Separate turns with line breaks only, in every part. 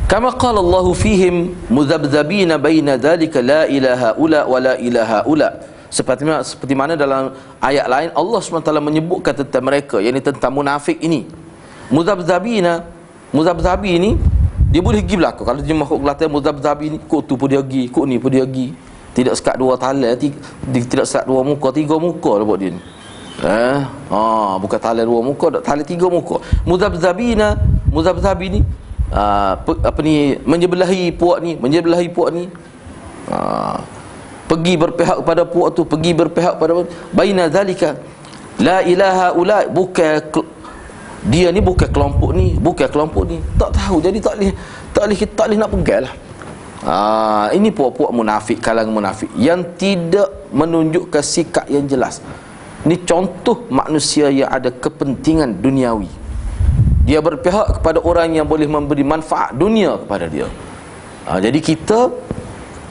Kama qala Allahu fihim mudhabdhabina baina dhalika la ilaha ula wa la ilaha ula. Seperti mana dalam ayat lain Allah SWT menyebutkan tentang mereka, yakni tentang munafik ini. Mudhabdhabina, mudhabdhabi ini dia boleh pergi belakang. Kalau dia makhluk Kelantan, mudhabdhabi ni kok tu pun dia pergi, kok ni pun dia pergi. Tidak sekat dua talal, tidak sekat dua muka, tiga muka lah buat dia ni. Bukan talal dua muka, talal tiga muka. Mudhabdhabina, mudhabdhabi ni menyebelahi puak ni, pergi berpihak kepada puak tu, pergi berpihak kepada baina zalika la ilaha ula, bukan dia ni, bukan kelompok ni, tak tahu. Jadi tak boleh nak pegang lah. Ini puak-puak munafik, kalangan munafik yang tidak menunjukkan sikap yang jelas. Ini contoh manusia yang ada kepentingan duniawi. Dia berpihak kepada orang yang boleh memberi manfaat dunia kepada dia. Jadi kita,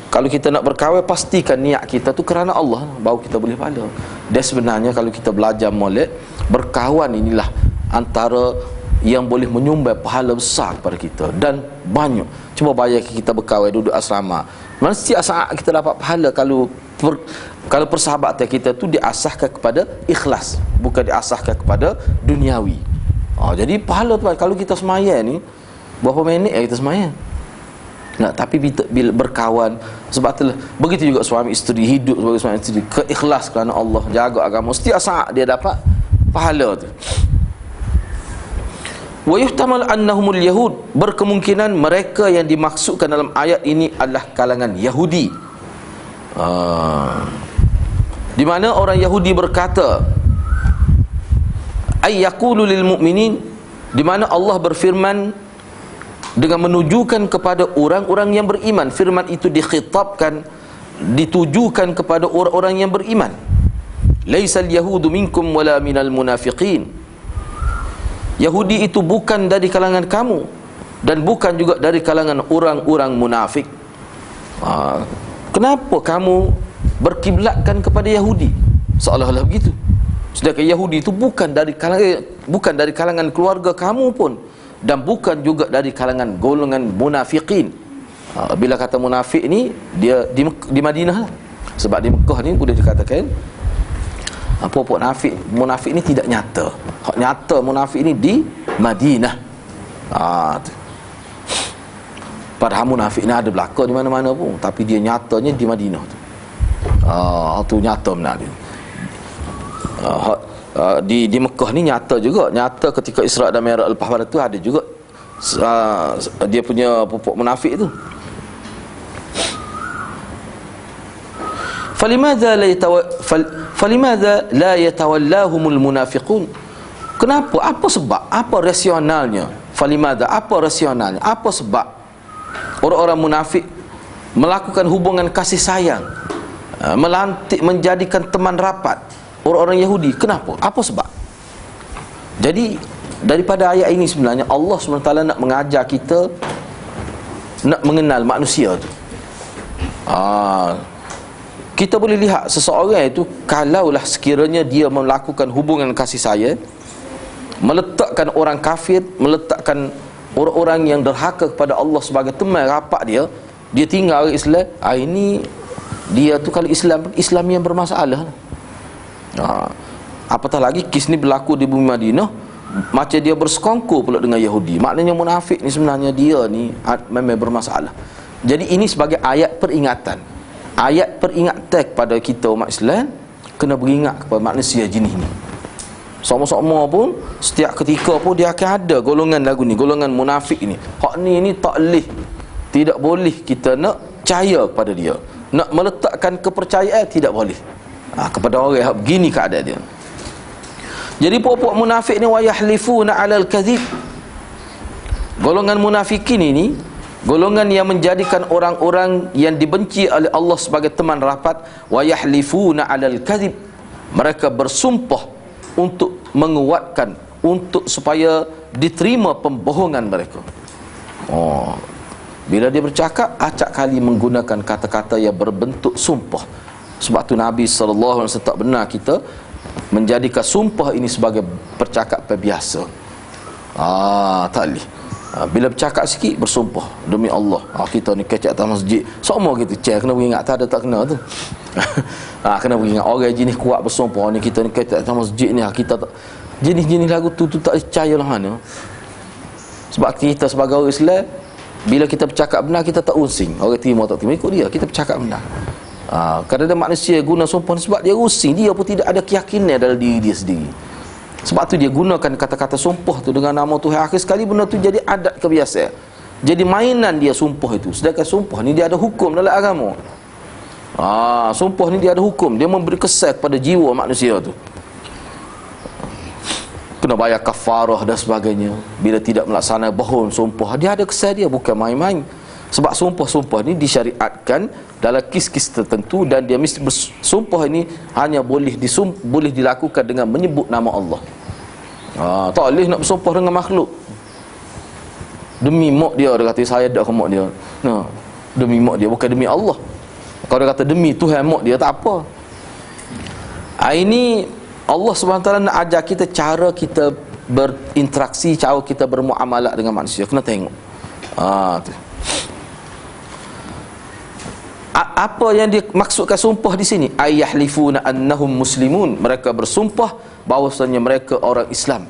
kalau kita nak berkahwin, pastikan niat kita tu kerana Allah, baru kita boleh pahala. Dan sebenarnya kalau kita belajar molek, berkawan inilah antara yang boleh menyumbang pahala besar kepada kita. Dan banyak. Cuba bayangkan kita berkahwin, duduk asrama. Mana setiap saat kita dapat pahala kalau persahabatan kita tu diasahkan kepada ikhlas, bukan diasahkan kepada duniawi. Jadi pahala tu kalau kita semayang ni, berapa minit kita semayang? Tapi bila berkawan, sebab itulah begitu juga suami isteri, hidup sebagai suami isteri, keikhlas kerana Allah, jaga agama, setiap saat dia dapat pahala tu. Wa yuhtamal annahumul yahud, berkemungkinan mereka yang dimaksudkan dalam ayat ini adalah kalangan Yahudi. Di mana orang Yahudi berkata, ay yaqulu lil mu'minin, di mana Allah berfirman dengan menunjukkan kepada orang-orang yang beriman. Firman itu ditujukan kepada orang-orang yang beriman. Laisal yahudu minkum wala minal munafiqin. Yahudi itu bukan dari kalangan kamu dan bukan juga dari kalangan orang-orang munafik. Kenapa kamu berkiblatkan kepada Yahudi? Seolah-olah begitu. Sedangkan Yahudi itu bukan dari kalangan keluarga kamu pun, dan bukan juga dari kalangan golongan munafiqin. Bila kata munafik ni, dia di Madinah lah. Sebab di Mekah ni boleh dikatakan apa-apa munafik ni tidak nyata. Hak nyata munafik ni di Madinah. Padahal munafik ni ada belaka di mana-mana pun, tapi dia nyatanya di Madinah tu. Tu nyata benar dia. Di Mekah ni nyata juga. Nyata ketika Isra' dan Mi'raj lepas pada tu ada juga dia punya pupuk munafik tu. Falimadha la yatawallahumul munafiqun. Kenapa? Apa sebab? Apa rasionalnya? Falimadha, apa rasionalnya? Apa sebab orang-orang munafik melakukan hubungan kasih sayang, melantik, menjadikan teman rapat orang-orang Yahudi? Kenapa? Apa sebab? Jadi daripada ayat ini sebenarnya Allah SWT nak mengajar kita nak mengenal manusia tu. Kita boleh lihat seseorang itu, kalaulah sekiranya dia melakukan hubungan kasih sayang, meletakkan orang kafir, meletakkan orang-orang yang derhaka kepada Allah sebagai teman rapat dia tinggal orang Islam, ini dia tu kalau Islam yang bermasalah. Apatah lagi kes ni berlaku di bumi Madinah, macam dia bersekongkol pula dengan Yahudi. Maknanya munafik ni sebenarnya dia ni memang bermasalah. Jadi ini sebagai ayat peringatan. Ayat peringatan kepada kita umat Islam, kena beringat kepada manusia jenis ni. Sama-sama pun setiap ketika pun dia akan ada golongan lagu ni, golongan munafik ni. Hak ni tidak boleh kita nak percaya kepada dia, nak meletakkan kepercayaan tidak boleh kepada orang yang begini keadaan dia. Jadi puak-puak munafik ni, wa yahlifuna 'alal kadhib. Golongan munafikin ini golongan yang menjadikan orang-orang yang dibenci oleh Allah sebagai teman rapat. Wa yahlifuna 'alal kadhib. Mereka bersumpah untuk menguatkan, untuk supaya diterima pembohongan mereka. Bila dia bercakap, acak kali menggunakan kata-kata yang berbentuk sumpah. Sebab tu Nabi SAW tak benar kita menjadikan sumpah ini sebagai percakapan biasa. Tak boleh. Bila bercakap sikit bersumpah demi Allah, kita ni kecak atas masjid semua gitu, kena ingat tak ada tak kena tu. Kena ingat orang jenis kuat bersumpah ni kita ni kecak atas masjid ni, kita tak, jenis-jenis lagu tu tak percaya lah mana. Sebab kita sebagai orang Islam, bila kita bercakap benar kita tak using, orang terima tak terima ikut dia, kita bercakap benar. Kadang-kadang manusia guna sumpah sebab dia using, dia pun tidak ada keyakinan dalam diri dia sendiri. Sebab tu dia gunakan kata-kata sumpah tu dengan nama Tuhan. Akhir sekali benda tu jadi adat kebiasaan, jadi mainan dia sumpah itu. Sedangkan sumpah ni dia ada hukum dalam agama. Sumpah ni dia ada hukum, dia memberi kesan kepada jiwa manusia tu. Kena bayar kafarah dan sebagainya. Bila tidak melaksana bohong sumpah, dia ada kesan dia, bukan main-main. Sebab sumpah-sumpah ni disyariatkan dalam kes-kes tertentu, dan dia mesti bersumpah ini hanya boleh dilakukan dengan menyebut nama Allah. Tak boleh nak bersumpah dengan makhluk. Demi mak dia kata saya dak ke mak dia. Demi mak dia, bukan demi Allah. Kalau dia kata demi Tuhan mak dia, tak apa. Ini Allah SWT nak ajar kita cara kita berinteraksi, cara kita bermuamalah dengan manusia. Kena tengok. Tu. Apa yang dimaksudkan sumpah di sini? Ayahlifuna annahum muslimun. Mereka bersumpah bahawasanya mereka orang Islam.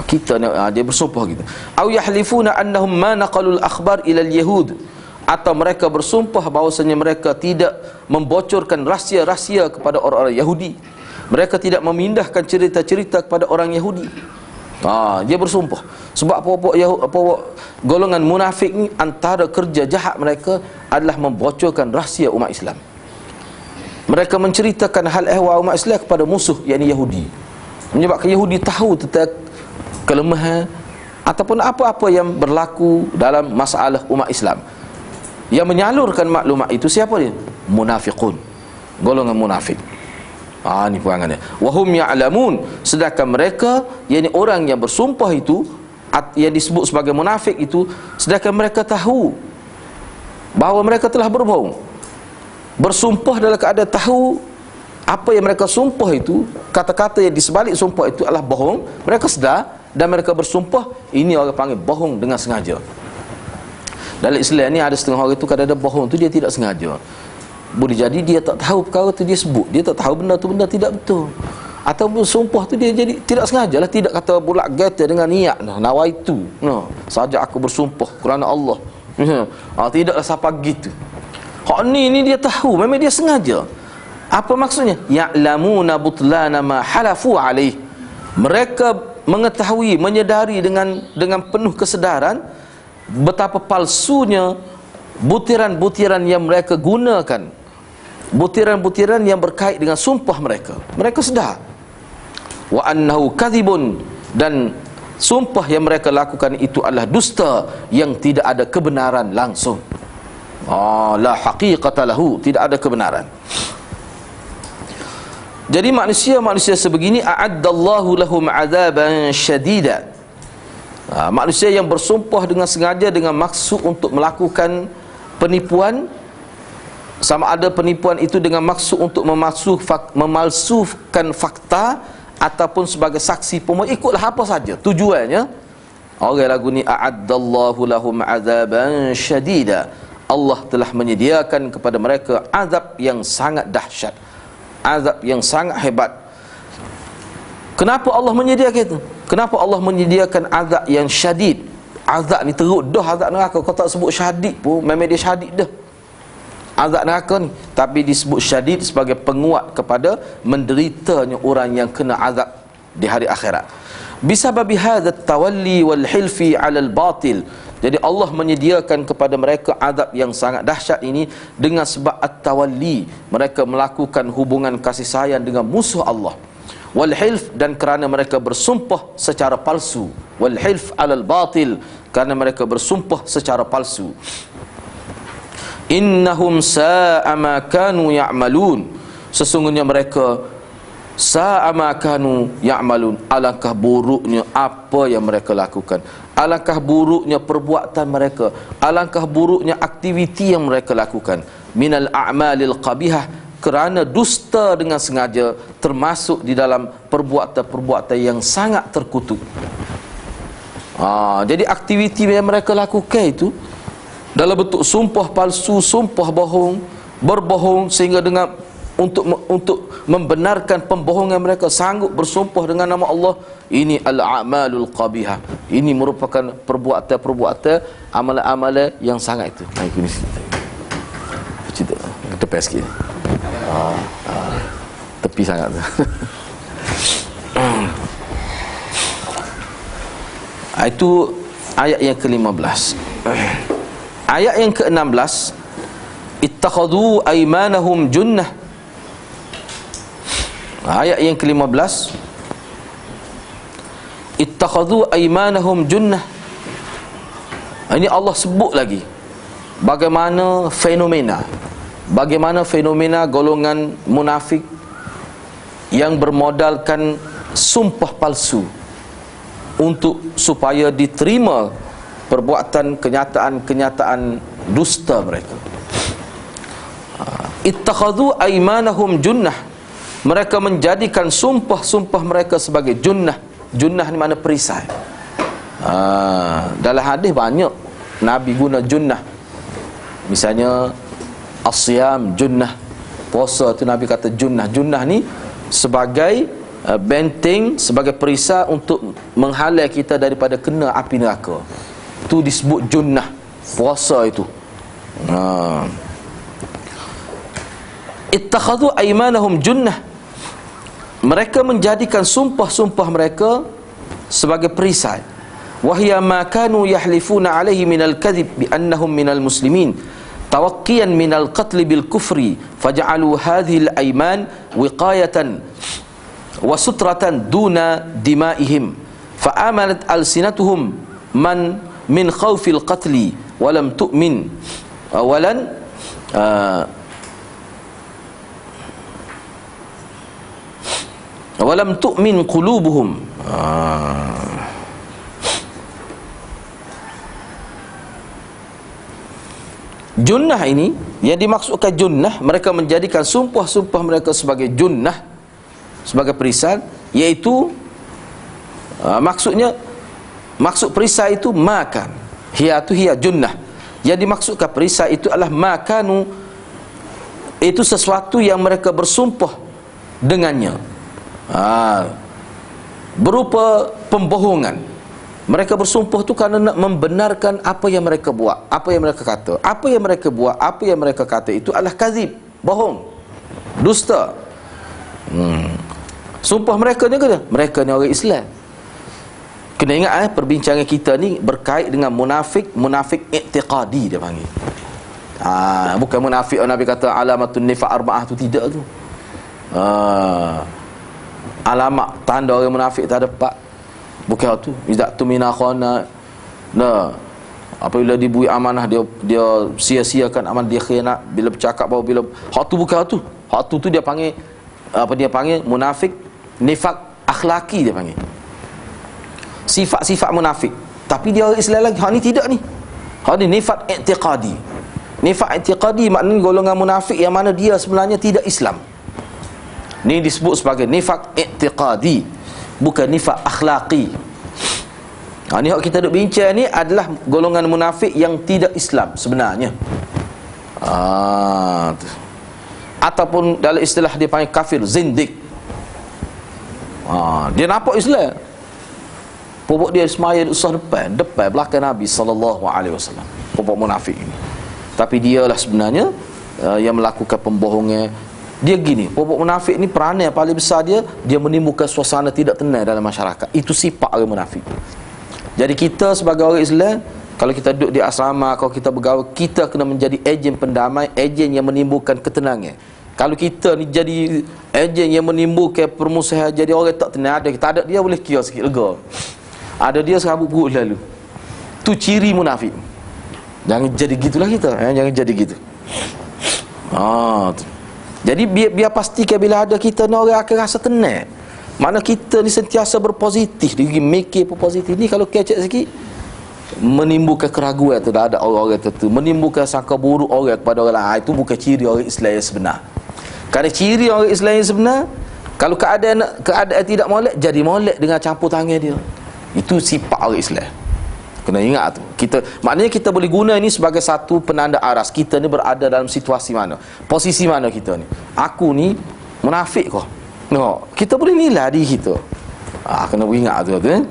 Kita dia bersumpah gitu. Au yahlifuna annahum ma naqalul akhbar ila al-yahud. Atau mereka bersumpah bahawasanya mereka tidak membocorkan rahsia-rahsia kepada orang-orang Yahudi. Mereka tidak memindahkan cerita-cerita kepada orang Yahudi. Dia bersumpah. Sebab apa golongan munafik ni, antara kerja jahat mereka adalah membocorkan rahsia umat Islam. Mereka menceritakan hal ehwal umat Islam kepada musuh, yakni Yahudi. Menyebabkan Yahudi tahu tentang kelemahan ataupun apa-apa yang berlaku dalam masalah umat Islam. Yang menyalurkan maklumat itu siapa dia? Munafiqun, golongan munafik. Ni perangannya. Wahum ya'lamun. Sedangkan mereka, yakni orang yang bersumpah itu, yang disebut sebagai munafik itu, sedangkan mereka tahu bahawa mereka telah berbohong. Bersumpah dalam keadaan tahu apa yang mereka sumpah itu, kata-kata yang di sebalik sumpah itu adalah bohong. Mereka sedar dan mereka bersumpah. Ini orang panggil bohong dengan sengaja. Dalam Islam ni ada setengah orang itu kadang-kadang bohong tu dia tidak sengaja. Boleh jadi dia tak tahu perkara tu dia sebut, dia tak tahu benda tu benda tidak betul, ataupun sumpah tu dia jadi tidak sengaja lah, tidak kata bulat gata dengan niat nawaitu, saja aku bersumpah kerana Allah. Tidaklah siapa gitu. Hak ni dia tahu, memang dia sengaja. Apa maksudnya? Ya'lamuna butlana ma halafu alaih. Mereka mengetahui, menyedari dengan penuh kesedaran betapa palsunya butiran-butiran yang mereka gunakan, butiran-butiran yang berkait dengan sumpah mereka. Mereka sedar. Wa annahu kadhibun, dan sumpah yang mereka lakukan itu adalah dusta yang tidak ada kebenaran langsung. La haqiqata lahu, tidak ada kebenaran. Jadi manusia sebegini a'addallahu lahum 'adzaban syadida. Manusia yang bersumpah dengan sengaja dengan maksud untuk melakukan penipuan, sama ada penipuan itu dengan maksud untuk memalsukan fakta ataupun sebagai saksi pemohon, ikutlah apa saja tujuannya. Orang lagu ni a'addallahu lahum 'adzaban syadida. Allah telah menyediakan kepada mereka azab yang sangat dahsyat, azab yang sangat hebat. Kenapa Allah menyediakan itu? Kenapa Allah menyediakan azab yang syadid? Azab ni teruk dah, azab neraka. Kau tak sebut syadid pun, memang dia syadid dah azab neraka ni. Tapi disebut syadid sebagai penguat kepada menderitanya orang yang kena azab di hari akhirat. Bisababi hadzal tawalli wal hilfi 'alal batil. Jadi Allah menyediakan kepada mereka azab yang sangat dahsyat ini dengan sebab at-tawalli, mereka melakukan hubungan kasih sayang dengan musuh Allah. Wal hilf, dan kerana mereka bersumpah secara palsu. Wal hilf 'alal batil, kerana mereka bersumpah secara palsu. Innahum sa'a ma kanu ya'malun. Sesungguhnya mereka sa'a ma kanu ya'malun. Alangkah buruknya apa yang mereka lakukan. Alangkah buruknya perbuatan mereka. Alangkah buruknya aktiviti yang mereka lakukan. Minal a'malil qabihah, kerana dusta dengan sengaja termasuk di dalam perbuatan-perbuatan yang sangat terkutuk. Jadi aktiviti yang mereka lakukan itu dalam bentuk sumpah palsu, sumpah bohong, berbohong, sehingga dengan untuk membenarkan pembohongan mereka sanggup bersumpah dengan nama Allah. Ini al-a'malul qabihah. Ini merupakan perbuatan-perbuatan, amalan-amalan yang sangat itu. Ini cerita tepi sikit. Tepi sangat tu. Itu ayat yang ke-15. Ayat yang ke-16, ittakhadhu aymanahum junnah. Ayat yang ke-15, ittakhadhu aymanahum junnah. Ini Allah sebut lagi bagaimana fenomena golongan munafik yang bermodalkan sumpah palsu untuk supaya diterima perbuatan kenyataan dusta mereka. Ittakhadhu aymanahum junnah. Mereka menjadikan sumpah-sumpah mereka sebagai junnah. Junnah ni mana perisai. Dalam hadis banyak Nabi guna junnah. Misalnya as-siyam junnah, puasa tu Nabi kata junnah. Junnah ni sebagai benteng, sebagai perisai untuk menghalau kita daripada kena api neraka. Tu disebut junnah, puasa itu. Ittakhadhu aymanahum junnah. Mereka menjadikan sumpah-sumpah mereka sebagai perisai. Wahya ma kanu yahlifuna alaihi minal kadhib bi annahum minal muslimin tawaqqiyan minal qatl bil kufri faj'alu hadhihi al ayman wiqayatan wa sutratan duna dimaihim fa amalat alsinatuhum man min khawfil qatli wa lam tu'min walan walam tu'min qulubuhum. Junnah ini yang dimaksudkan junnah, mereka menjadikan sumpah-sumpah mereka sebagai junnah, sebagai perisai, iaitu maksud perisai itu makan. Hiya junnah. Yang dimaksudkan perisai itu adalah makanu, itu sesuatu yang mereka bersumpah dengannya. Berupa pembohongan. Mereka bersumpah tu kerana nak membenarkan apa yang mereka buat, apa yang mereka kata. Apa yang mereka buat, apa yang mereka kata itu adalah kazib, bohong, dusta. Sumpah mereka ni kata, mereka ni orang Islam. Kena ingat perbincangan kita ni berkait dengan munafik i'tiqadi dia panggil. Bukan munafik Nabi kata alamatun nifaq arba'ah tu, tidak tu. Alamat tanda orang munafik tak dapat, bukan tu. Iza tumina khana, apabila diberi amanah dia sia-siakan amanah, dia khianat. Bila bercakap baru bila hak tu bukan tu. Hak tu dia panggil dia panggil munafik nifaq akhlaki, dia panggil. Sifat-sifat munafik. Tapi dia orang Islam lagi. Hak ni tidak ni. Hak ni nifaq i'tiqadi. Nifaq i'tiqadi maknanya golongan munafik yang mana dia sebenarnya tidak Islam. Ni disebut sebagai nifaq i'tiqadi, bukan nifaq akhlaqi. Ni hak kita duk bincang ni adalah golongan munafik yang tidak Islam sebenarnya. Ataupun dalam istilah dia panggil kafir, zindik. Dia nampak Islam, pokok dia semaya usah depan belakang Nabi SAW. Pokok munafik ini. Tapi dialah sebenarnya yang melakukan pembohongan. Dia gini, pokok munafik ni peranan yang paling besar dia menimbulkan suasana tidak tenang dalam masyarakat. Itu sifat orang munafik. Jadi kita sebagai orang Islam, kalau kita duduk di asrama, kalau kita bergaul, kita kena menjadi ejen pendamai, ejen yang menimbulkan ketenangan. Kalau kita ni jadi ejen yang menimbulkan permusuhan, jadi orang tak tenang, kita ada dia boleh kira sikit lega. Ada dia serabut perut lalu. Tu ciri munafik. Jangan jadi gitulah kita, jangan jadi gitu. Tu. Jadi biar pastikan bila ada kita ni orang akan rasa tenang. Mana kita ni sentiasa berpositif, dia mikir positif ni. Kalau kecek sikit menimbulkan keraguan tu, dah ada orang-orang tertentu, menimbulkan sangka buruk orang kepada orang lain. Itu bukan ciri orang Islam yang sebenar. Kerana ciri orang Islam yang sebenar, kalau keadaan tidak molek, jadi molek dengan campur tangan dia. Itu sifat orang Islam. Kena ingat tu. Maknanya kita boleh guna ini sebagai satu penanda aras kita ni berada dalam situasi mana, posisi mana kita ni. Aku ni munafik kau. No, kita boleh nilai diri kita. Kena ingat tu kan.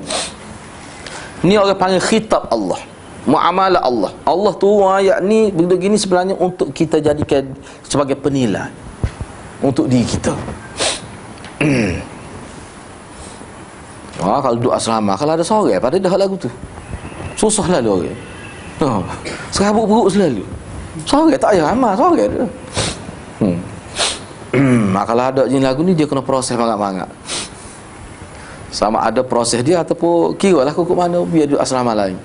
Ni orang panggil khitab Allah, muamalah Allah. Allah tu ayat ni benda gini sebenarnya untuk kita jadikan sebagai penilai untuk diri kita. Kalau duduk asrama, kalau ada seorang pada dah lagu tu, susah lalu orang. Serabut-beruk selalu. Seorang tak payah amal, seorang dia. Kalau ada jenis lagu ni, dia kena proses banyak-banyak. Sama ada proses dia ataupun kira lah kukuk mana, biar duduk asrama lain.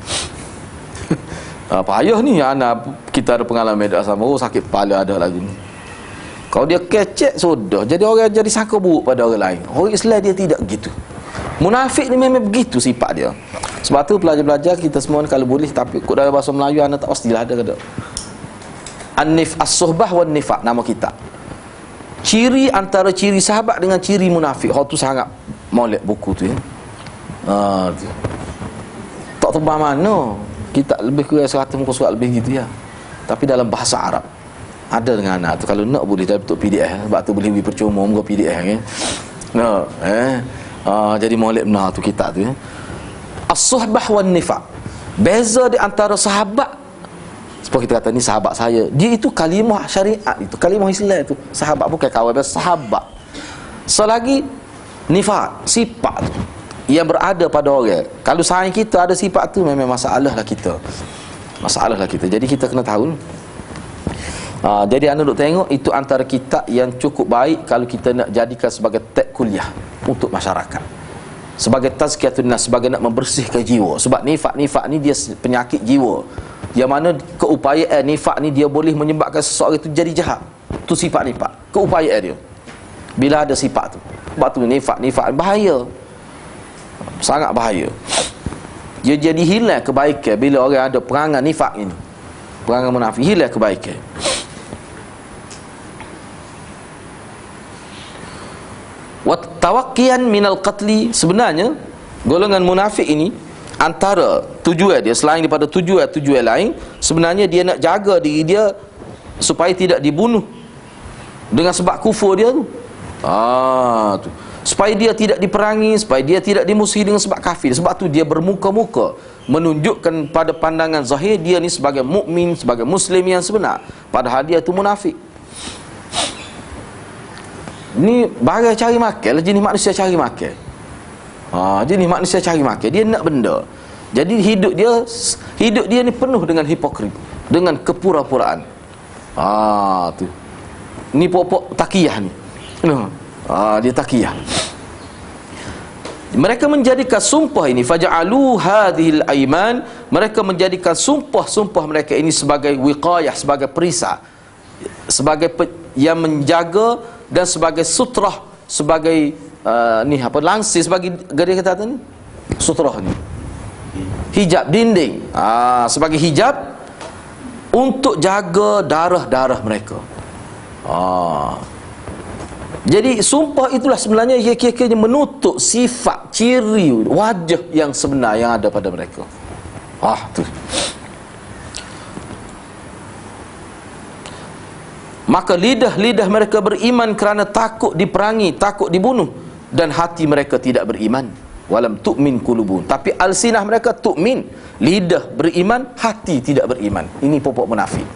Payah ni anak kita ada pengalaman duduk asrama, sakit kepala ada lagu ni. Kalau dia kecek, sudah jadi orang jadi sangka buruk pada orang lain. Orang Islam dia tidak gitu. Munafik ni memang begitu sifat dia. Sebab tu pelajar-pelajar kita semua ni, kalau boleh, tapi kod dalam bahasa Melayu anda tak pastilah ada ke tak. As-suhbah wan nifaq nama kita. Ciri antara ciri sahabat dengan ciri munafik. Hak tu sangat molek buku tu ya. Tu. Tak tahu mana. Kita lebih kurang 100 muka surat lebih gitu ya. Tapi dalam bahasa Arab ada dengan anak tu. Kalau nak boleh dalam bentuk PDF. Sebab tu boleh beri percuma muka PDF ya. Jadi molek benar tu kitab tu ya. As-suhbah wan nifaq. Beza di antara sahabat, seperti kita kata ni sahabat saya, dia itu kalimah syariat, itu kalimah Islam tu. Sahabat bukan kawan, sahabat. Selagi nifaq, sifat tu yang berada pada orang. Kalau sayang kita ada sifat tu, memang masalah lah kita. Jadi kita kena tahu. Jadi anda duk tengok, itu antara kitab yang cukup baik kalau kita nak jadikan sebagai teks kuliah untuk masyarakat, sebagai tazkiyatun nas, sebagai nak membersihkan jiwa. Sebab nifak ni dia penyakit jiwa, yang mana keupayaan nifak ni dia boleh menyebabkan seseorang itu jadi jahat. Tu sifat nifak, keupayaan dia bila ada sifat tu. Sebab tu nifak bahaya, sangat bahaya. Dia jadi hilang kebaikan bila orang ada perangai nifak ini, perangai munafik, hilang kebaikan. Wa tawaqqiyan minal qatli, sebenarnya golongan munafik ini antara tujuan dia, selain daripada tujuan lain, sebenarnya dia nak jaga diri dia supaya tidak dibunuh dengan sebab kufur dia tu. Tu. Supaya dia tidak diperangi, supaya dia tidak dimusuhi dengan sebab kafir. Sebab tu dia bermuka-muka menunjukkan pada pandangan zahir dia ni sebagai mukmin, sebagai muslim yang sebenar, padahal dia tu munafik. Ni bagai cari makan lah, jenis manusia cari makan. Jenis manusia cari makan, dia nak benda. Jadi hidup dia ni penuh dengan hipokrit, dengan kepura-puraan. Tu. Ni pokok takiyah ni. Dia takiyah. Mereka menjadikan sumpah ini, faja'alu hadhil aiman, mereka menjadikan sumpah-sumpah mereka ini sebagai wiqayah, sebagai perisai, sebagai yang menjaga, dan sebagai sutrah, sebagai langsir, sebagai dia kata ni sutrah ni, hijab dinding, sebagai hijab untuk jaga darah-darah mereka. Jadi sumpah itulah sebenarnya kira-kira menutup sifat, ciri, wajah yang sebenar yang ada pada mereka. Tu. Maka lidah-lidah mereka beriman kerana takut diperangi, takut dibunuh, dan hati mereka tidak beriman. Walam tu'min qulubun, tapi alsinah mereka tu'min, lidah beriman, hati tidak beriman. Ini pokok munafik.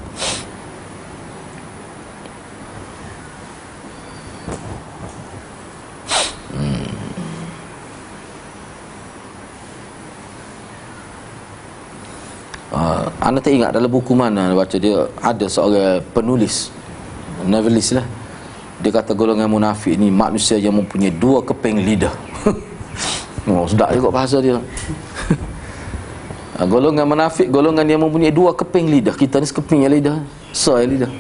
Anda tak ingat dalam buku mana baca dia, ada seorang penulis, novelis lah, dia kata golongan munafik ni manusia yang mempunyai 2 keping lidah. Sedap juga bahasa dia. Golongan munafik, golongan yang mempunyai 2 keping lidah. Kita ni sekeping lidah, lidah.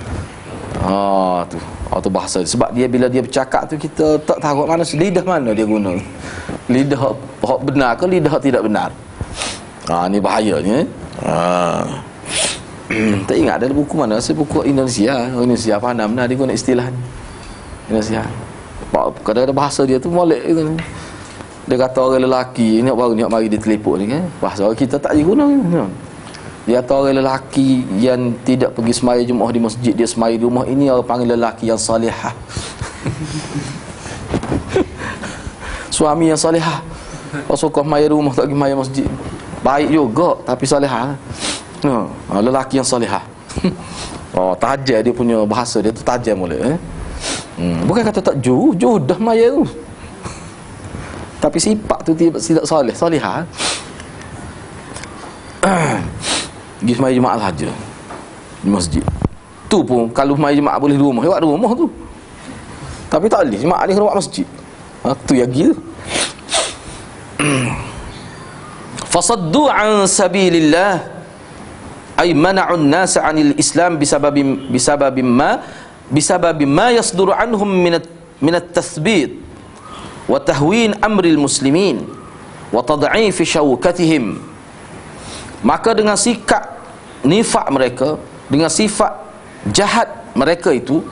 Tu bahasa dia. Sebab dia bila dia bercakap tu, kita tak tahu mana lidah mana dia guna. Lidah hak benar ke lidah hak tidak benar. Ni bahayanya. Tak ingat dalam buku mana, saya buku Indonesia faham benar dia guna istilah ni. Indonesia. Kadang-kadang bahasa dia tu molek gitu. Dia kata orang lelaki ni baru ni mari dia telefon ni kan. Bahasa kita tak guna kan. Dia kata orang lelaki yang tidak pergi sembahyang Jumaat di masjid, dia sembahyang di rumah, ini orang panggil lelaki yang salihah. Suami yang salihah. Kau suka sembahyang di rumah tak pergi sembahyang masjid. Baik juga tapi salihah. Lelaki yang salihah. Tajam dia punya bahasa dia tu tajam boleh bukan kata tak dah maya tu. Tapi sifat tu tidak soleh, salihah. Pergi sembahyang Jumaat saja di masjid. Tu pun kalau sembahyang Jumaat boleh di rumah, lewat rumah tu. Tapi tak boleh Jumaat ni kena buat masjid. Tu yang gila. Fasaddu an sabilillah ay mana'un nas 'anil Islam bisababi ma yasduru anhum min at-tathbit wa tahwin amri al-muslimin wa tad'if shawkatihim. Maka dengan sikap nifak mereka, dengan sifat jahat mereka itu,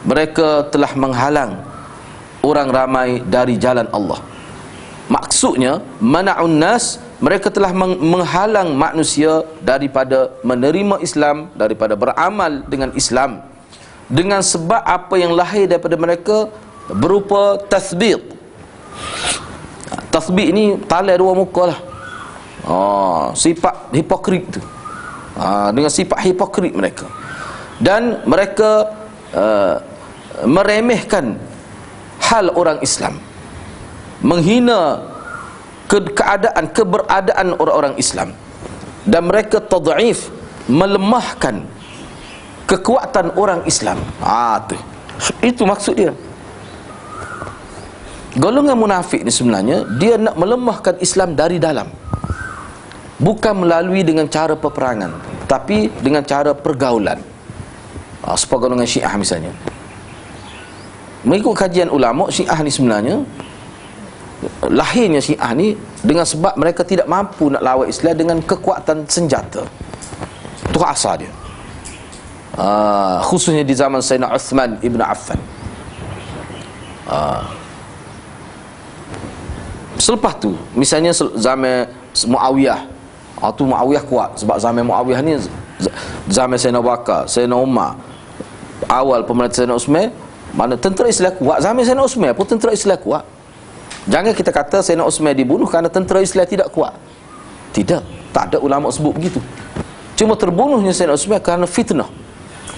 mereka telah menghalang orang ramai dari jalan Allah. Maksudnya mana'un nas, mereka telah menghalang manusia daripada menerima Islam, daripada beramal dengan Islam, dengan sebab apa yang lahir daripada mereka berupa tathbit. Tathbit ni talai dua muka lah. Sifat hipokrit tu. Dengan sifat hipokrit mereka. Dan mereka meremehkan hal orang Islam, menghina keberadaan orang-orang Islam, dan mereka tad'if, melemahkan kekuatan orang Islam. Itu maksud dia. Golongan munafik ni sebenarnya dia nak melemahkan Islam dari dalam, bukan melalui dengan cara peperangan, tapi dengan cara pergaulan. Seperti golongan Syiah misalnya. Mengikut kajian ulama, Syiah ni sebenarnya, lahirnya Syiah ni dengan sebab mereka tidak mampu nak lawan Islam dengan kekuatan senjata. Itu asal dia. Khususnya di zaman Sayyidina Uthman ibn Affan. Selepas tu, misalnya zaman Muawiyah, tu Muawiyah kuat. Sebab zaman Muawiyah ni zaman Sayyidina Abu Bakar, Sayyidina Umar, awal pemerintahan Sayyidina Uthman, mana tentera Islam kuat. Zaman Sayyidina Uthman pun tentera Islam kuat. Jangan kita kata Sayyidina Uthman dibunuh kerana tentera Islam tidak kuat. Tidak, tak ada ulama sebut begitu. Cuma terbunuhnya Sayyidina Uthman kerana fitnah,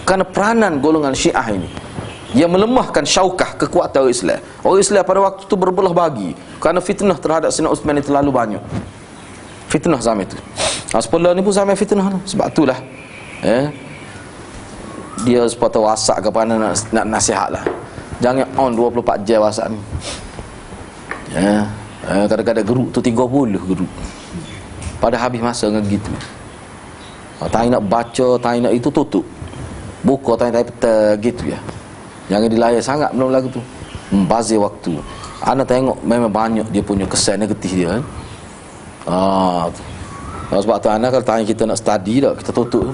kerana peranan golongan Syiah ini yang melemahkan syaukah, kekuatan orang Islam. Orang Islam pada waktu itu berbelah bagi kerana fitnah terhadap Sayyidina Uthman ini terlalu banyak. Fitnah zaman itu. Sepuluh ni pun zaman fitnah. Sebab itulah dia sepatutnya WhatsApp ke mana nak nasihat lah. Jangan on 24 jam WhatsApp ni. Kadang-kadang geruk tu 30 geruk. Pada habis masa dengan gitu. Tak nak baca, tak nak itu, tutup. Buka tak peta gitu ya. Jangan dilayar sangat belum lagu tu. Membazir waktu. Ana tengok memang banyak dia punya kesan negatif dia kan. Sebab tu ana kalau tanya kita nak study dah, kita tutup.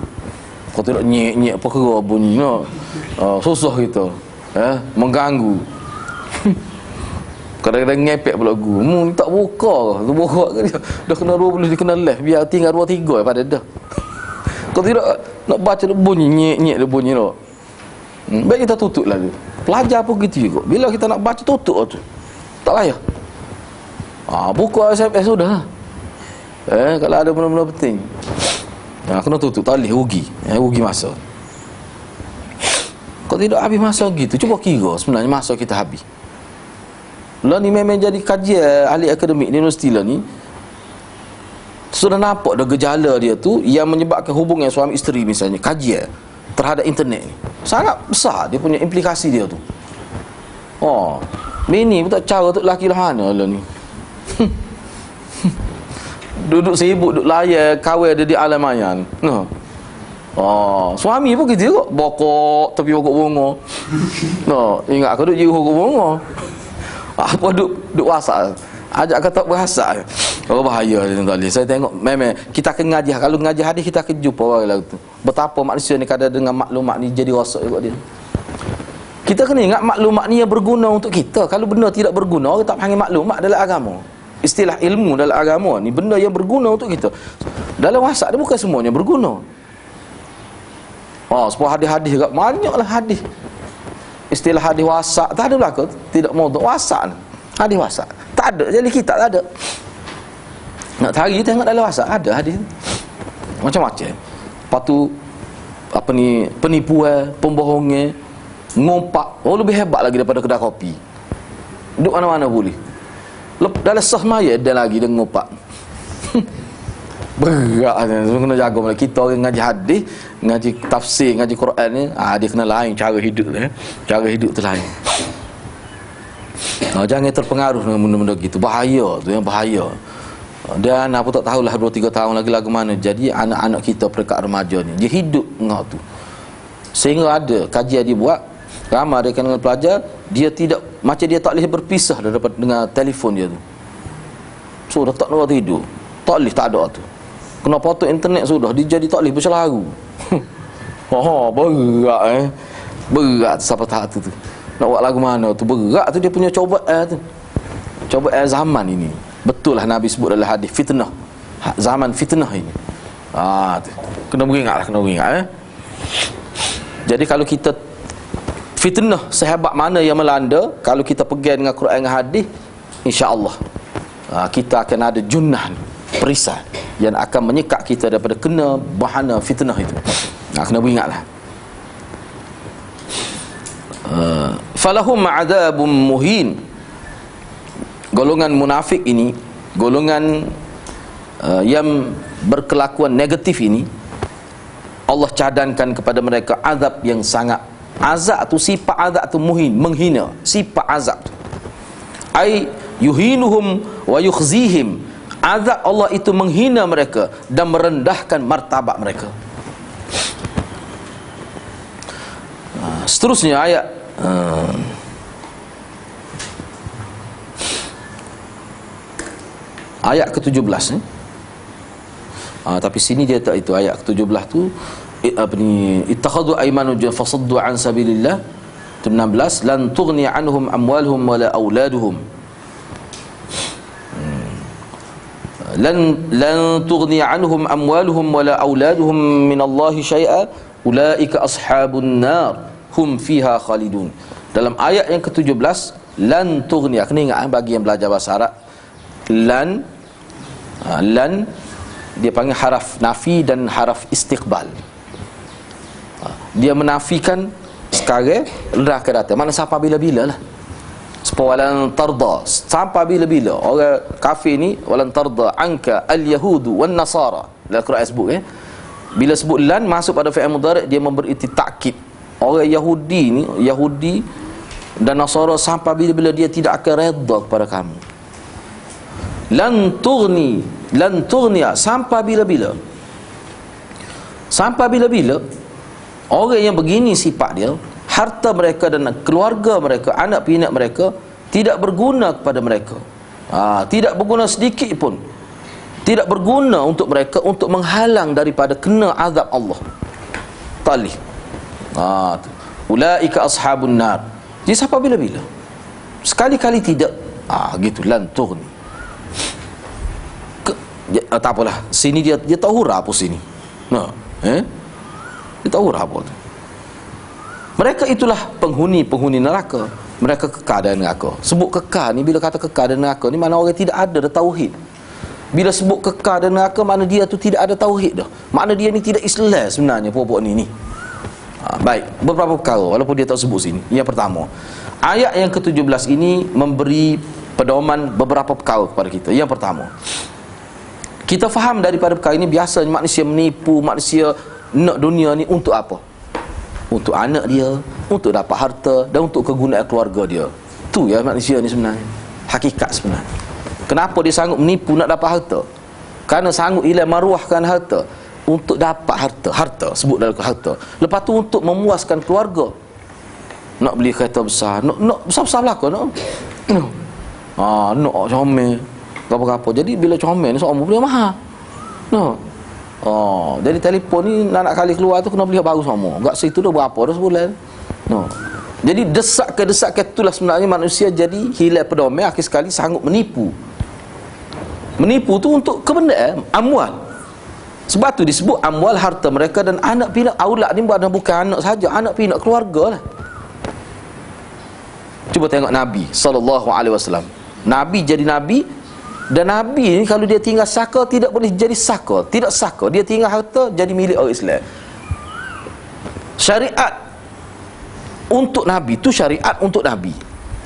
Kau tidak nyek-nyek perkara bunyi no. Susah kita. Mengganggu. Kadang-kadang ngepek pula guru. Mu tak buka. Tu buka ke dia. Dah kena 20 dia kena left. Biar tinggal 2-3 pada dah. Kau tidak nak baca dia bunyi nyek-nyek dia bunyi no. Baik kita tutup lah tu. Pelajar pun gitu juga. Bila kita nak baca tutup tu. Tak payah. Buka SMS sudah. Kalau ada benda-benda penting. Kena tutup, tak boleh rugi. Rugi masa. Kau tidak habis masa gitu. Cuba kira sebenarnya masa kita habis. Lah ni memang jadi kajian ahli akademik di universiti lah ni. Sudah nampak dah gejala dia tu yang menyebabkan hubungan suami isteri misalnya, kajian terhadap internet ni. Sangat besar dia punya implikasi dia tu. Bini pun tak cara tu lelaki lah mana lah ni. Duduk sibuk, duduk layar, kawin ada di alam mayan. Suami pun gitu juga. Bokok, tepi pokok bunga. Ingat aku duduk jiru pokok bunga. Apa duduk WhatsApp. Ajak kata berasa. Bahaya dia tak boleh. Saya tengok memang kita akan ngaji. Kalau ngaji hadis kita akan jumpa orang lagu tu. Betapa manusia ni kadang dengan maklumat ni jadi rosak juga dia. Kita kena ingat maklumat ni yang berguna untuk kita. Kalau benda tidak berguna, orang tak panggil maklumat dalam agama. istilah ilmu dalam agama ni benda yang berguna untuk kita. Dalam WhatsApp dia bukan semuanya berguna. Sebuah hadis-hadis juga banyaklah hadis. Istilah hadis WhatsApp tak ada belaka, tidak mau untuk WhatsApp ni. Hadis WhatsApp tak ada, jadi kita tak ada. Nak cari tengok dalam WhatsApp ada hadis macam-macam. Lepas tu penipuan, pembohongan, ngompak, lebih hebat lagi daripada kedai kopi. Duduk mana-mana boleh. Dalam sah maya ada lagi dia ngompak. Berat kena jaga malam. Kita orang ngaji hadis, ngaji tafsir, ngaji Quran ni, dia kena lain cara hidup dia. Cara hidup tu lain. Jangan terpengaruh dengan benda-benda gitu. Bahaya tu, yang bahaya. Dan apa tak tahulah 2-3 tahun lagi lagu mana. Jadi anak-anak kita peringkat remaja ni, dia hidup dengan tu. Sehingga ada kajian dia buat, ramai dia kena pelajar, dia tidak, macam dia tak boleh berpisah daripada dengan telefon dia tu. So dah tak nak tidur, tak boleh, tak ada tu. Kena potong internet sudah, dia jadi tak boleh berselaru. Berat berat sampai tahap tu. Nak buat lagu mana tu, berat tu dia punya cobaan tu. Cobaan zaman ini. Betul lah Nabi sebut dalam hadis, fitnah. Zaman fitnah ini. Tu. Kena beringat. Jadi kalau kita fitnah sehebat mana yang melanda, kalau kita pegang dengan Quran dan hadis, insya-Allah kita akan ada junnah, perisai yang akan menyekat kita daripada kena bahana fitnah itu. Kena beringatlah. Falahum adzabun muhin. Golongan munafik ini, golongan yang berkelakuan negatif ini, Allah cadangkan kepada mereka azab yang sangat. Azab tu, sifat azab tu muhin, menghina. Sifat azab tu, ai yuhinuhum wa yukhzihim. Azab Allah itu menghina mereka dan merendahkan martabat mereka. Seterusnya ayat ayat ke-17 ni. Tapi sini dia tak, itu ayat ke-17 tu ittakhadhu aymanu fasaddu an sabilillah. 16, lan tughni anhum amwaluhum wala auladuhum. lan tughni anhum amwaluhum wala auladuhum minallahi syai'a ulaika ashabun nar hum fiha khalidun. Dalam ayat yang ke-17, lan tughni, kena ingat bagi yang belajar bahasa Arab, lan dia panggil haraf nafi dan haraf istiqbal. Dia menafikan sekarang, dah akan datang. Mana sampai bila-bila lah. Walan tarda, sampai bila-bila. Orang kafir ni, walan tarda anka al-yahudu wan nasara. Dalam Quran sebut bila sebut lan masuk pada fi'il mudhari', dia memberi takkid. Orang Yahudi ni, Yahudi dan Nasara, sampai bila-bila dia tidak akan redha kepada kamu. Lan tughni, sampai bila-bila. Sampai bila-bila orang yang begini sifat dia, harta mereka dan keluarga mereka, anak pinak mereka tidak berguna kepada mereka. Tidak berguna sedikit pun. Tidak berguna untuk mereka untuk menghalang daripada kena azab Allah. Talih. Ulaika ashabun nar. Jadi sampai bila-bila. Sekali-kali tidak. Gitu, lan tughni. Tak apalah. Sini dia tahu huruf apa sini. Dia tahu huruf apa tu. Mereka itulah penghuni neraka. Mereka kekal dalam neraka. Sebut kekal ni, bila kata kekal dalam neraka ni, mana orang tidak ada tauhid. Bila sebut kekal dalam neraka, mana dia tu tidak ada tauhid dah. Makna dia ni tidak Islam sebenarnya, puak-puak ni. Baik, beberapa perkara walaupun dia tak sebut sini. Yang pertama, ayat yang ke-17 ini memberi pedoman beberapa perkara kepada kita. Yang pertama, kita faham daripada perkara ini, biasanya manusia menipu, manusia nak dunia ni untuk apa? Untuk anak dia, untuk dapat harta dan untuk kegunaan keluarga dia. Tu ya manusia ni sebenarnya, hakikat sebenarnya. Kenapa dia sanggup menipu nak dapat harta? Kerana sanggup hilang maruahkan harta untuk dapat harta sebut dalam harta. Lepas tu untuk memuaskan keluarga, nak beli kereta besar, nak besar-besar belaka, nak comel apa-apa. Jadi bila comel ni seorang beli mahal. Jadi telefon ni nak kali keluar tu kena beli baru semua. Enggak situ dah berapa dah sebulan. Jadi desak-desak itulah sebenarnya manusia jadi hilang pedoman, akhir sekali sanggup menipu. Menipu tu untuk kebendaan amwal. Sebab tu disebut amwal, harta mereka dan anak pinak. Aulad ni bukan anak saja, anak pinak keluarga lah. Cuba tengok Nabi SAW. Nabi jadi Nabi, dan Nabi ni kalau dia tinggal saka tidak boleh jadi saka, tidak saka. Dia tinggal harta jadi milik orang Islam. Syariat untuk Nabi tu syariat untuk Nabi.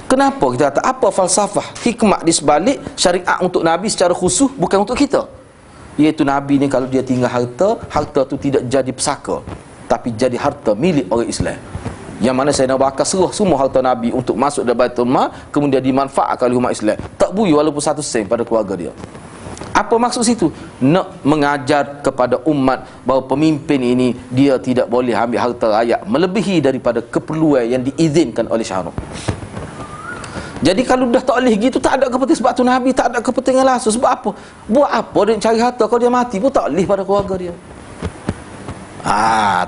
Kenapa kita kata apa falsafah, hikmah di sebalik syariat untuk Nabi secara khusus, bukan untuk kita? Iaitu Nabi ni kalau dia tinggal harta, harta tu tidak jadi pesaka, tapi jadi harta milik orang Islam. Yang mana Sayyidina Abu Bakar seruh semua harta Nabi untuk masuk dalam Baitul Mal, kemudian dimanfaatkan oleh umat Islam. Tak bui walaupun 1 sen pada keluarga dia. Apa maksud situ? Nak mengajar kepada umat bahawa pemimpin ini dia tidak boleh ambil harta rakyat melebihi daripada keperluan yang diizinkan oleh syarak. Jadi kalau dah tak boleh gitu, tak ada kepentingan. Sebab tu Nabi tak ada kepentingan langsung. Sebab apa? Buat apa dia cari harta kalau dia mati pun tak boleh pada keluarga dia.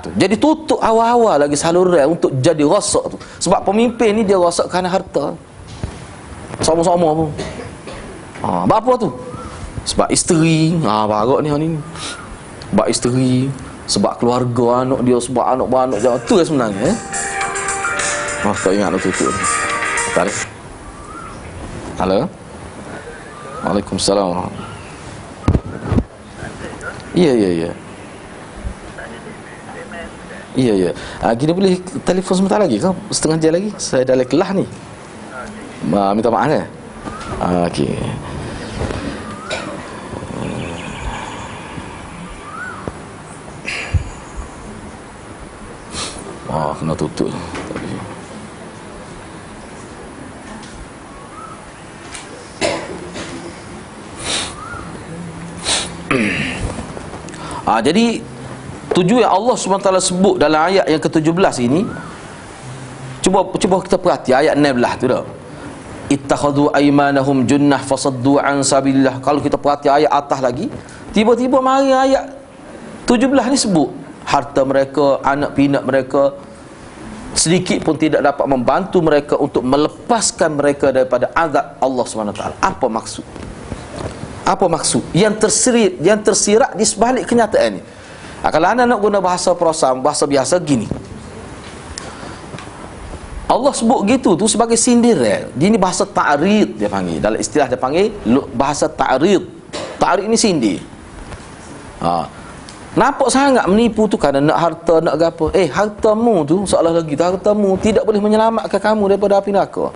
Tu. Jadi tutup awal-awal lagi saluran untuk jadi rosak tu. Sebab pemimpin ni dia rosak kerana harta. Sama-sama pun. Apa tu? Sebab isteri, barak ni. Sebab isteri, sebab keluarga anak dia, sebab anak-anak dia. Tu sebenarnya. Tak ingat nak tutup. Tarik. Halo. Waalaikumsalam. Ya. Ya. Gini boleh telefon sebentar lagi kau? Setengah jam lagi. Saya dah kelah ni. Minta maaf kan? Okey. Kena tutup. Jadi tujuan yang Allah SWT sebut dalam ayat yang ke-17 ini, cuba kita perhati ayat 16 tu dah. Ittakhadhu aymanahum junnah fasaddu an sabilillah. Kalau kita perhati ayat atas lagi, tiba-tiba mari ayat 17 ni sebut harta mereka, anak pinak mereka sedikit pun tidak dapat membantu mereka untuk melepaskan mereka daripada azab Allah SWT. Apa maksud? Apa maksud? Yang tersirat di sebalik kenyataan ni. Kalau anda nak guna bahasa prosam, bahasa biasa gini, Allah sebut gitu tu sebagai sindiran. Ini bahasa ta'rid dia panggil. Dalam istilah dia panggil bahasa ta'rid. Ta'rid ni sindir. Nampak sangat menipu tu kerana nak harta, nak apa. Hartamu tu, seolah lagi hartamu tidak boleh menyelamatkan kamu daripada api neraka.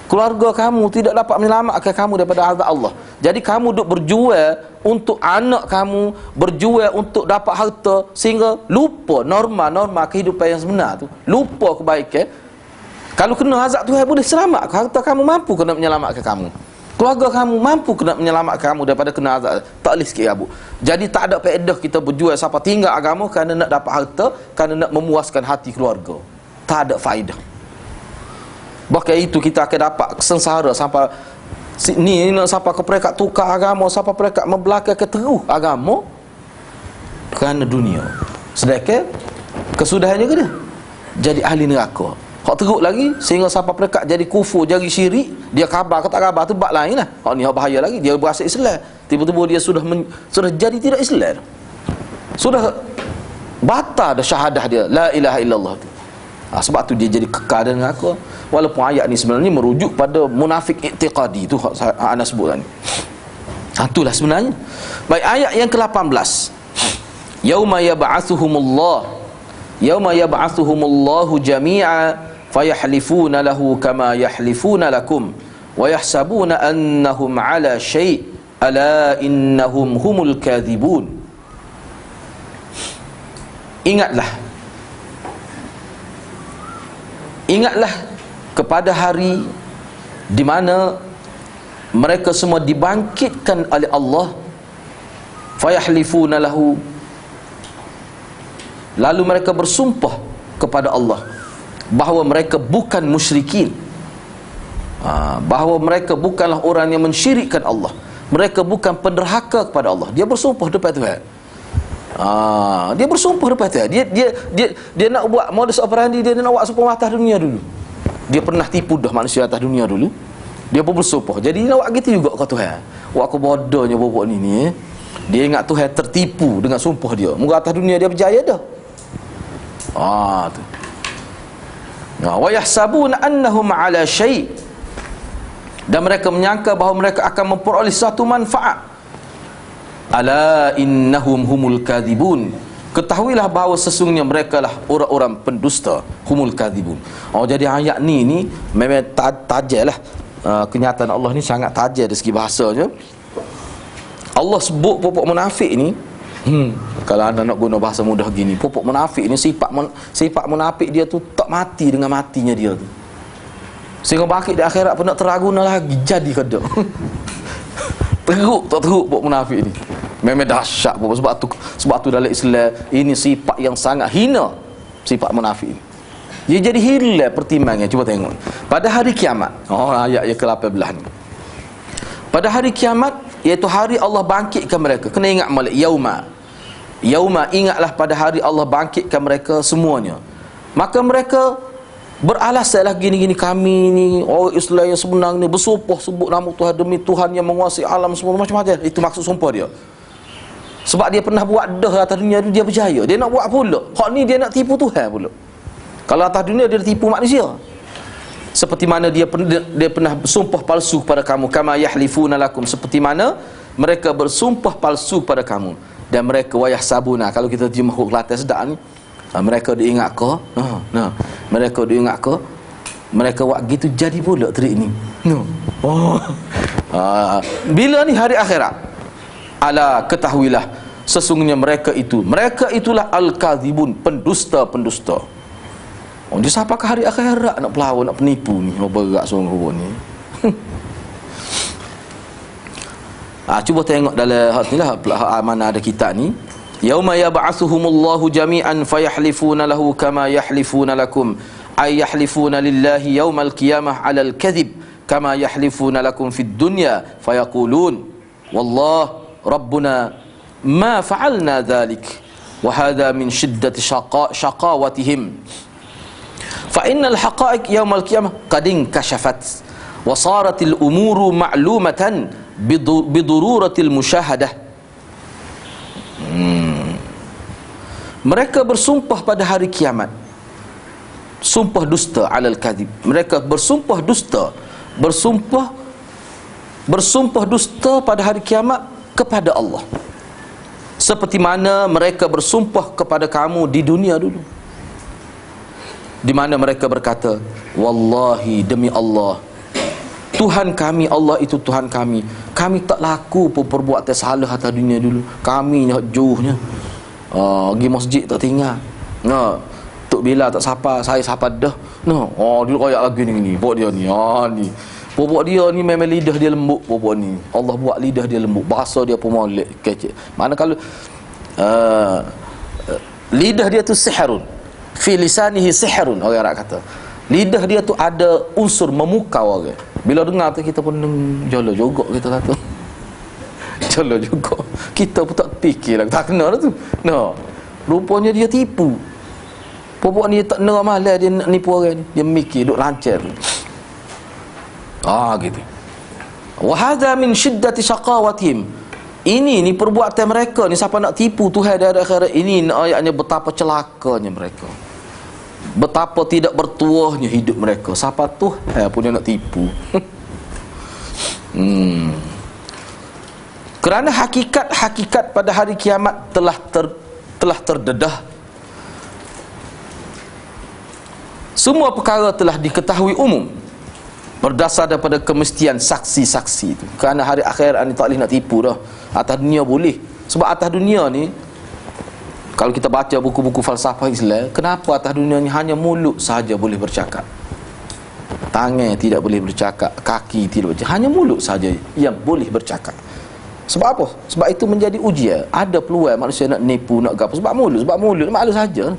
Keluarga kamu tidak dapat menyelamatkan kamu daripada azab Allah. Jadi kamu duk berjual untuk anak kamu, berjual untuk dapat harta, sehingga lupa norma-norma kehidupan yang sebenar tu. Lupa kebaikan. Kalau kena azab Tuhan boleh selamat. Harta kamu mampu kena menyelamatkan kamu. Keluarga kamu mampu kena menyelamatkan kamu daripada kena azab. Tak boleh sikit abu. Jadi tak ada faedah kita berjual siapa tinggal agama kerana nak dapat harta, kerana nak memuaskan hati keluarga. Tak ada faedah. Bahkan itu kita akan dapat sengsara sampai ni sampai ke peringkat tukar agama, sampai peringkat membelakang keteruh agama kerana dunia. Sedangkan kesudahannya ke dia jadi ahli neraka. Hak teruk lagi sehingga sampai peringkat jadi kufur, jadi syirik. Dia khabar ke tak khabar tu bab lain lah. Hak ni hak bahaya lagi. Dia berasal Islam, tiba-tiba dia sudah jadi tidak Islam. Sudah batal dah syahadah dia la ilaha illallah tu. Sebab tu dia jadi kekal dan neraka. Walaupun ayat ni sebenarnya merujuk pada munafik i'tiqadi tu ana sebut tadi. Itulah sebenarnya. Baik, ayat yang ke-18. Yauma yab'atsuhumullahu jami'a fayahlifuna lahu kama yahlifuna lakum wa yahsabuna annahum 'ala syai' ala innahum humul kadhibun. Ingatlah kepada hari di mana mereka semua dibangkitkan oleh Allah, fayahlifuna lahu, lalu mereka bersumpah kepada Allah bahawa mereka bukan musyrikin, bahawa mereka bukanlah orang yang mensyirikkan Allah, mereka bukan penderhaka kepada Allah. Dia bersumpah depan Tuhan. Dia bersumpah depan Tuhan. Dia nak buat modus operandi, dia nak buat supaya atas dunia dulu. Dia pernah tipu dah manusia atas dunia dulu. Dia pun bersumpah. Jadi nak buat gitu juga kau Tuhan. Wah aku bodohnya bobok ni. Dia ingat Tuhan tertipu dengan sumpah dia. Moga atas dunia dia berjaya dah. Tu. Wa yahsabuna annahum ala syai'. Dan mereka menyangka bahawa mereka akan memperoleh satu manfaat. Ala innahum humul kadhibun. Ketahuilah bahawa sesungguhnya mereka lah orang-orang pendusta, humul kadhibun. Jadi ayat ni memang tajam lah. Kenyataan Allah ni sangat tajam dari segi bahasanya. Allah sebut pokok munafik ni, kalau anda nak guna bahasa mudah gini, pokok munafik ni sifat munafik dia tu tak mati dengan matinya dia tu. Sehingga bangkit di akhirat pun nak teraguna lagi, jadi kada. Teruk tak teruk pokok munafik ni. Memang dahsyat pun. Sebab tu dalam Islam ini sifat yang sangat hina, sifat munafik ini. Dia jadi hilang pertimbangan. Cuba tengok pada hari kiamat. Ayat yang ke-18 ni. Pada hari kiamat, iaitu hari Allah bangkitkan mereka. Kena ingat malik yauma. Ingatlah pada hari Allah bangkitkan mereka semuanya. Maka mereka beralasanlah gini-gini, kami ni orang Islam yang sebenar ni bersumpah sebut nama Tuhan demi Tuhan yang menguasai alam semua, macam-macam. Itu maksud sumpah dia. Sebab dia pernah buat dah atas dunia tu, dia berjaya. Dia nak buat pula. Hak ni dia nak tipu Tuhan pula. Kalau atas dunia dia tipu manusia. Seperti mana dia pernah bersumpah palsu kepada kamu, kama yahlifuna lakum, seperti mana mereka bersumpah palsu pada kamu. Dan mereka wayahsabuna, kalau kita terjemah huruf Kelantan sedap ni, mereka diingat ke? Mereka diingat ke? Mereka buat gitu jadi pula trik ni. Bila ni hari akhirat? Ala ketahuilah sesungguhnya mereka itulah al-kadhibun, pendusta. Dia siapa ke hari akhirat nak pelawak, nak penipu ni, berat sungguh ni. Cuba tengok dalam hatilah mana ada kitab ni. Yauma yab'atsuhumullahu jami'an fayahlifuna lahu kama yahlifuna lakum ay yahlifuna lillahi yaumal qiyamah 'alal kadhib kama yahlifuna lakum fid dunya fayaqulun wallah rabbuna ma fa'alna dhalik wa hadha min shiddati shaqawatihim fa innal haqa'iq yaumal qiyamah qad inkashafat wa saratil umuru ma'lumatan bidururatil musyahadah. Mereka bersumpah pada hari kiamat, sumpah dusta alal kadhib. Mereka bersumpah dusta, bersumpah dusta pada hari kiamat kepada Allah, seperti mana mereka bersumpah kepada kamu di dunia dulu, di mana mereka berkata, wallahi demi Allah, Tuhan kami, Allah itu Tuhan kami, kami tak laku pun perbuatan salah atas dunia dulu, kami ni jauhnya. Pergi masjid tak tinggal. Tok Bila tak sapa, saya sapa dah. Dia royak lagi ni. Pok dia ni. Ni. Pok dia ni memang lidah dia lembut pok ni. Allah buat lidah dia lembut. Bahasa dia pun molek kecil. Mana kalau lidah dia tu sihrun. Fi lisanihi sihrun, orang Arab kata. Lidah dia tu ada unsur memukau orang. Bila dengar tu kita pun jolo jogok kita kata. Jolo juga. Kita pun tak fikir lah. Tak kena lah tu. Rupanya dia tipu. Pokok ni tak kena malah dia nak nipu orang ni. Dia mikir duk lancar. Gitu. Wa hadza min shiddati shaqawatihim. Ini ni perbuatan mereka ni, siapa nak tipu Tuhan dari akhirat ini, ayatnya betapa celakanya mereka. Betapa tidak bertuahnya hidup mereka. Siapa Tuhan punya nak tipu. Kerana hakikat pada hari kiamat telah terdedah. Semua perkara telah diketahui umum berdasar daripada kemestian saksi-saksi itu. Kerana hari akhirat ni tak boleh nak tipu dah. Atas dunia boleh. Sebab atas dunia ni, kalau kita baca buku-buku falsafah Islam, kenapa atas dunia ni hanya mulut sahaja boleh bercakap, tangan tidak boleh bercakap, kaki tidak bercakap, hanya mulut sahaja yang boleh bercakap. Sebab apa? Sebab itu menjadi ujian. Ada peluang manusia nak nipu, nak gapo sebab mulut malu saja.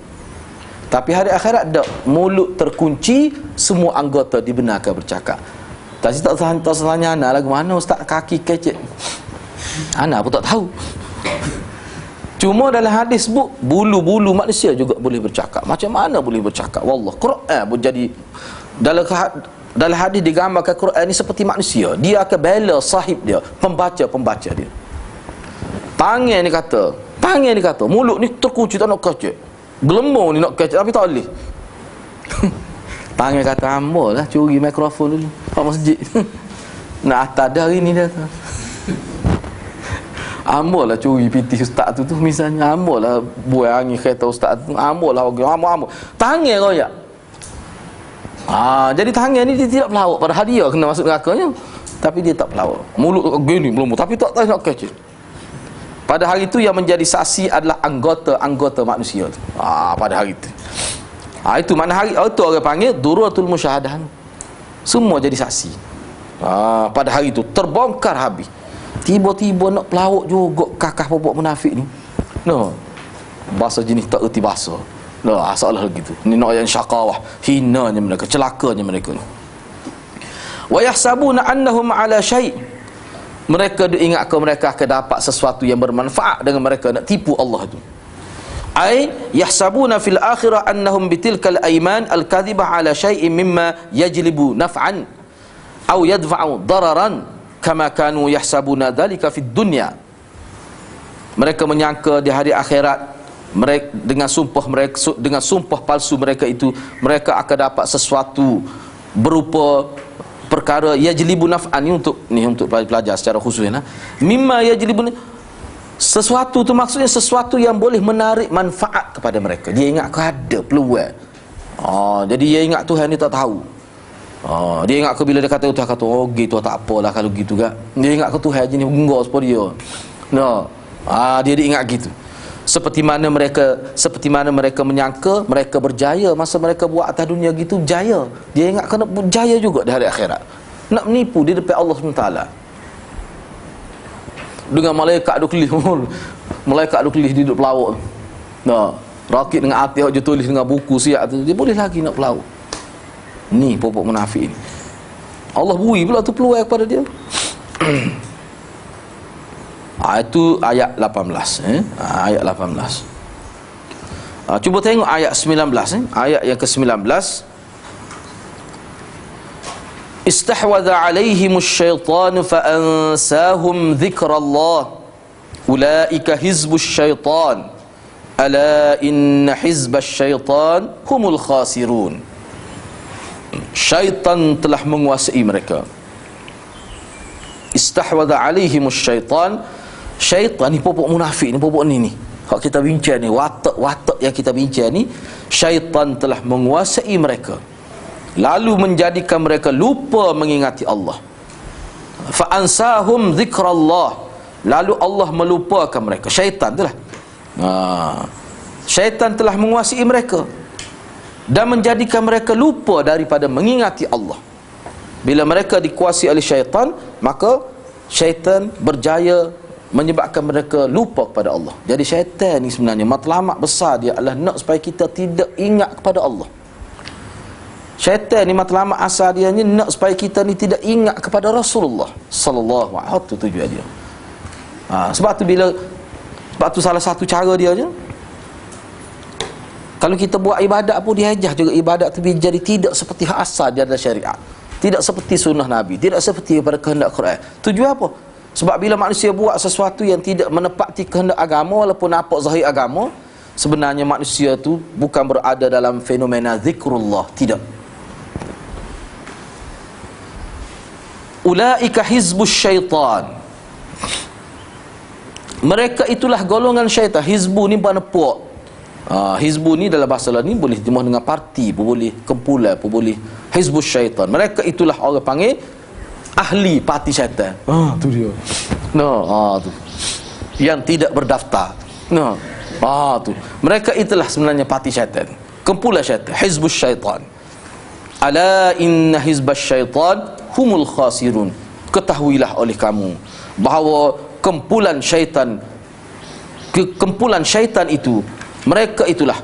Tapi hari akhirat tak, mulut terkunci, semua anggota dibenarkan bercakap. Tak tanya anak lagu mana ustaz kaki kecek. Anak pun tak tahu. Cuma dalam hadis sebut bulu-bulu manusia juga boleh bercakap. Macam mana boleh bercakap? Wallah, Quran pun jadi dalam dalam hadis digambarkan Quran ni seperti manusia. Dia akan bela sahib dia, pembaca dia. Tangan ni kata, mulut ni terkunci tak nak kecek. Gelembung ni nak kecek tapi tak boleh. Tangan kata, ambil lah curi mikrofon dulu kat masjid. Nak atas dah hari ni dah. Ambil lah curi piti ustaz tu misalnya. Ambil lah buai angin kereta ustaz tu. Ambil lah ambil. Tangan royak. Jadi tangan ni dia tidak pelawak. Padahal dia kena masuk nerakanya, tapi dia tak pelawak. Mulut gini belum, tapi tak tahu nak kecil. Pada hari itu yang menjadi saksi adalah anggota manusia tu. Pada hari itu. Itu mana hari itu orang panggil Durratul Musyahadah. Semua jadi saksi. Pada hari itu terbongkar habis. Tiba-tiba nak pelawak juga kakak popok munafik ni. Bahasa jenis tak erti bahasa. Salah gitu. Ni nak yang syaqawah, hinanya mereka, celakanya mereka ni. Wa yahsabuna annahum ala syai'. Mereka diingatkan mereka akan dapat sesuatu yang bermanfaat dengan mereka nak tipu Allah tu. Ai yahsabuna fil akhirah annahum bitilkal aiman al-kadhibah ala syai'in mimma yajlibu naf'an aw yadfa'u dararan kama kanu yahsabuna dhalika fid dunya. Mereka menyangka di hari akhirat mereka dengan sumpah palsu mereka itu, mereka akan dapat sesuatu berupa perkara yajlibu naf'an ni untuk pelajar secara khusus mimma yajlibu, sesuatu tu maksudnya sesuatu yang boleh menarik manfaat kepada mereka. Dia ingat ada peluang. Jadi dia ingat Tuhan ni tak tahu. Dia ingat bila dia kata Tuhan kata gitu tak apalah kalau gitu kan. Dia ingat ke Tuhan je ni enggak seperti dia. Dia ingat gitu. Seperti mana mereka menyangka mereka berjaya masa mereka buat atas dunia gitu, jaya. Dia ingat kena berjaya juga di hari akhirat. Nak menipu di depan Allah SWT. Dengan malaikat duk kelih. Malaikat duk kelih di duduk pelawak. Rakit dengan hati je tulis dengan buku siap tu. Dia boleh lagi nak pelawak. Ni popok munafik ni. Allah bui pula tu peluang kepada dia. Itu ayat 18 ayat 18. Cuba tengok ayat 19 ayat yang ke-19. Istahwadha alaihimus syaitanu fa'ansahum dzikrallah ulaika hizbus syaitan ala inna hizbas syaitan humul khasirun. Syaitan telah menguasai mereka. Istahwadha alaihimus syaitan. Syaitan ni popok munafik ni, popok ni kalau kita bincang ni, watak yang kita bincang ni, syaitan telah menguasai mereka lalu menjadikan mereka lupa mengingati Allah. Fa ansahum dzikrallah, lalu Allah melupakan mereka. Syaitan itulah. Syaitan telah menguasai mereka dan menjadikan mereka lupa daripada mengingati Allah. Bila mereka dikuasai oleh syaitan, maka syaitan berjaya menyebabkan mereka lupa kepada Allah. Jadi syaitan ni sebenarnya matlamat besar dia adalah nak supaya kita tidak ingat kepada Allah. Syaitan ni matlamat asal dia ni nak supaya kita ni tidak ingat kepada Rasulullah sallallahu alaihi wasallam. Tujuan dia. Sebab tu salah satu cara dia je. Kalau kita buat ibadat pun dia ajar juga ibadat tu jadi tidak seperti asal dia dalam syariat. Tidak seperti sunnah Nabi, tidak seperti pada kehendak Quran. Tujuan apa? Sebab bila manusia buat sesuatu yang tidak menepati kehendak agama, walaupun nampak zahir agama, sebenarnya manusia tu bukan berada dalam fenomena zikrullah. Tidak. Ulaika hizbus syaitan. Mereka itulah golongan syaitan. Hizbu ni bukan puak. Hizbu ni dalam bahasa lain ni boleh dimaksud dengan parti, boleh kumpulan, boleh hizbus syaitan. Mereka itulah orang panggil ahli parti syaitan. Tu dia. Tu. Yang tidak berdaftar. Tu. Mereka itulah sebenarnya parti syaitan. Kumpulan syaitan, hizbus syaitan. Ala inna hizbas syaitan humul khasirun. Ketahuilah oleh kamu bahawa kumpulan syaitan itu, mereka itulah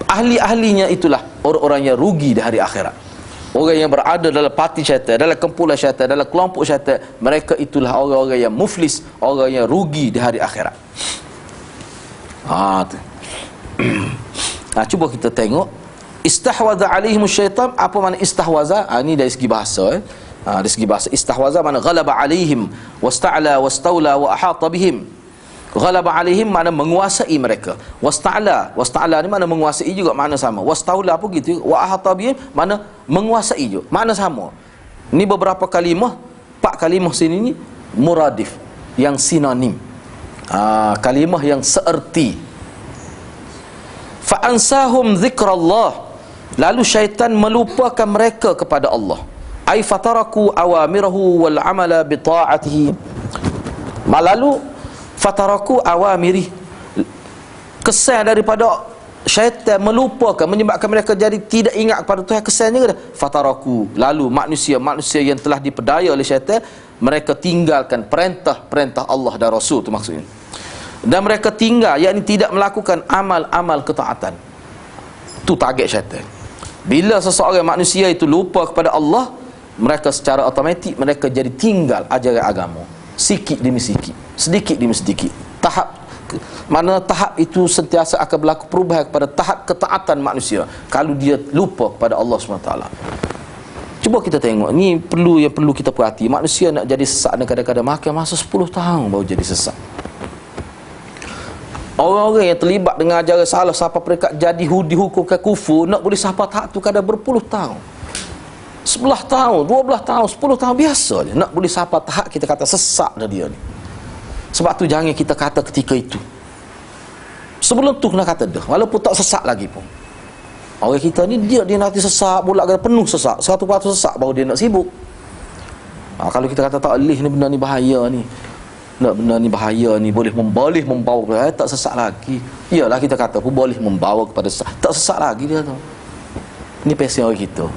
ahli-ahlinya, itulah orang-orang yang rugi di hari akhirat. Orang yang berada dalam parti syaitan, dalam kumpulan syaitan, dalam kelompok syaitan, mereka itulah orang-orang yang muflis, orang yang rugi di hari akhirat. Cuba kita tengok Istahwaza alaihim syaitan. Apa makna istahwaza? Ini dari segi bahasa. Dari segi bahasa istahwaza makna ghalaba alaihim wasta'la wastaula wa ahata bihim. Ghalaba alaihim makna menguasai mereka. Wasta'la ni makna menguasai juga, makna sama. Wastaula pun gitu. Wa ahata bihim makna menguasai juga, makna sama. Ini beberapa kalimah, 4 kalimah sini ni muradif, yang sinonim. Kalimah yang seerti. Fa ansahum zikrallah. Lalu syaitan melupakan mereka kepada Allah. Ai fataraku awamirahu wal amala bi ta'atihi. Lalu fataraku awamiri, kesan daripada syaitan melupakan, menyebabkan mereka jadi tidak ingat kepada Tuhan. Kesannya kata fataraku, lalu manusia yang telah dipedaya oleh syaitan, mereka tinggalkan perintah Allah dan Rasul, itu maksudnya. Dan mereka tinggal, yakni tidak melakukan amal-amal ketaatan. Itu target syaitan. Bila seseorang manusia itu lupa kepada Allah, mereka secara automatik mereka jadi tinggal ajaran agama, sikit demi sikit, sedikit demi sedikit. Mana tahap itu sentiasa akan berlaku perubahan kepada tahap ketaatan manusia kalau dia lupa kepada Allah SWT. Cuba kita tengok, ni yang perlu kita perhati. Manusia nak jadi sesat dan kadang-kadang makan masa 10 tahun baru jadi sesat. Orang-orang yang terlibat dengan ajaran salah sampai mereka jadi dihukumkan kufur, nak boleh sampai tahap tu kadang berpuluh tahun, 11 tahun, 12 tahun, 10 tahun biasa je. Nak boleh sampai tahap kita kata sesat dah dia ni. Sebab tu jangan kita kata ketika itu. Sebelum tu kena kata dah, walaupun tak sesat lagi pun. Orang kita ni dia nanti sesat, pula kata penuh sesat, 100% sesat baru dia nak sibuk. Kalau kita kata tak boleh ni, benda ni bahaya ni, nak benda ni bahaya ni, boleh membawa tak sesat lagi. Iyalah kita kata pun boleh membawa kepada sesat, tak sesat lagi dia tu. Ni pesen orang kita.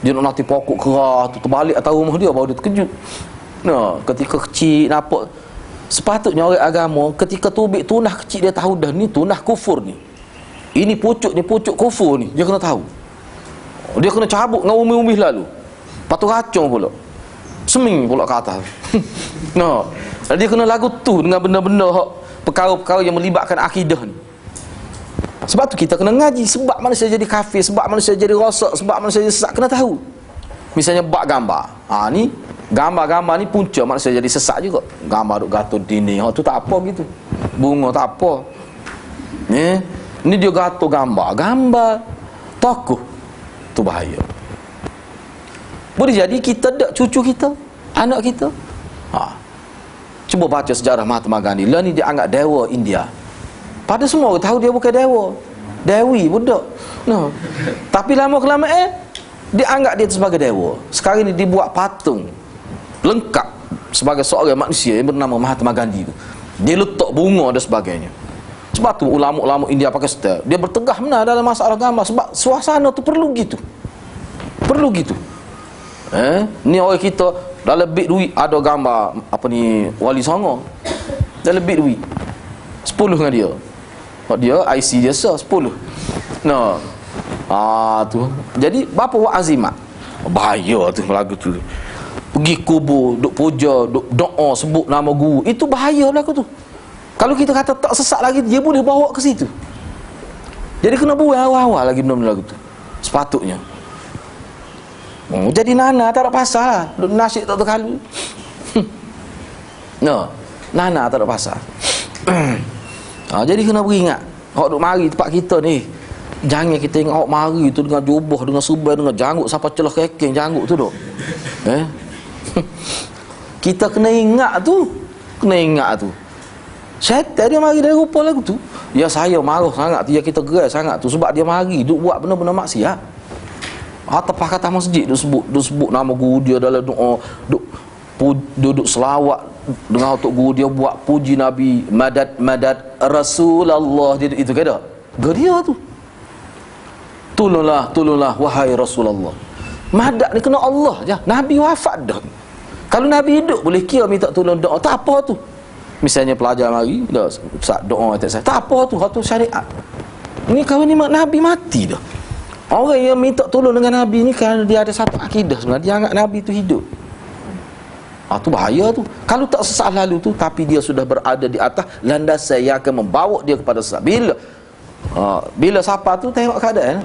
Dia nak nanti pokok kerah tu terbalik atas rumah dia baru dia terkejut. Nah, ketika kecil nampak. Sepatutnya orang agama ketika tubik tunah kecil dia tahu dah ni tunah kufur ni. Ini pucuk kufur ni, dia kena tahu. Dia kena cabut dengan umi-umi lalu. Patu racun pula. Seming pula ke atas. Nah, dia kena lagu tu dengan benda-benda perkara-perkara yang melibatkan akidah ni. Sebab tu kita kena ngaji. Sebab manusia jadi kafir, sebab manusia jadi rosak, sebab manusia jadi sesat, kena tahu. Misalnya bak gambar. Ni gambar-gambar ni punca manusia jadi sesat juga. Gambar duk gatul dinding, tu tak apa gitu. Bunga tak apa. Ni dia gatul gambar tokoh. Tu bahaya. Boleh jadi kita dak cucu kita, anak kita. Cuba baca sejarah Mahatma Gandhi. Lah ni dia anggap dewa India. Pada semua orang tahu dia bukan dewa. Dewi budak. Tapi lama-kelamaan dia anggap dia sebagai dewa. Sekarang ni dibuat patung lengkap sebagai seorang manusia yang bernama Mahatma Gandhi tu. Dia letak bunga dan sebagainya. Sebab tu ulama-ulama India Pakistan dia bertegah benar dalam masalah gambar. Sebab suasana tu perlu gitu. Ni orang kita dalam bit duit ada gambar Wali Songo. Dalam bit duit 10 dengan dia. Dia IC dia 10. Tu. Jadi berapa buat azimat? Bahaya tu lagu tu. Pergi kubur, duk puja, duk doa, sebut nama guru. Itu bahaya lagu tu. Kalau kita kata tak sesat lagi, dia boleh bawa ke situ. Jadi kena buat awal-awal lagi benda-benda lagu tu. Sepatutnya. Jadi Nana tak ada pasal lah. Nasyid tak terkalu. Nana tak ada pasal. Jadi kena beringat. Hak duk mari tempat kita ni, jangan kita ingat hak mari tu dengan jubah, dengan subai, dengan janggut sampai celah kekeng janggut tu duk. Kita kena ingat tu. Syaitan dia mari dari rupa lagu tu. Ya saya marah sangat tu, ya kita gerai sangat tu sebab dia mari duk buat benda-benda maksiat. Tepat kata masjid duk sebut nama guru dia dalam doa, duduk selawat dengan untuk guru dia, buat puji Nabi, madad Rasulullah, dia itu kata. Dia tu. Tolonglah wahai Rasulullah. Madad ni kena Allah je. Nabi wafat dah. Kalau Nabi hidup boleh kira minta tolong doa, tak apa tu. Misalnya pelajar mari dah doa atas saya, tak apa tu, tu syariat. Ni kalau ni Nabi mati dah. Orang yang minta tolong dengan Nabi ni kerana dia ada satu akidah sebenarnya, dia anggap Nabi tu hidup. Tu bahaya tu. Kalau tak sesat lalu tu, tapi dia sudah berada di atas landasan yang akan membawa dia kepada sesat. Bila siapa tu tengok keadaan.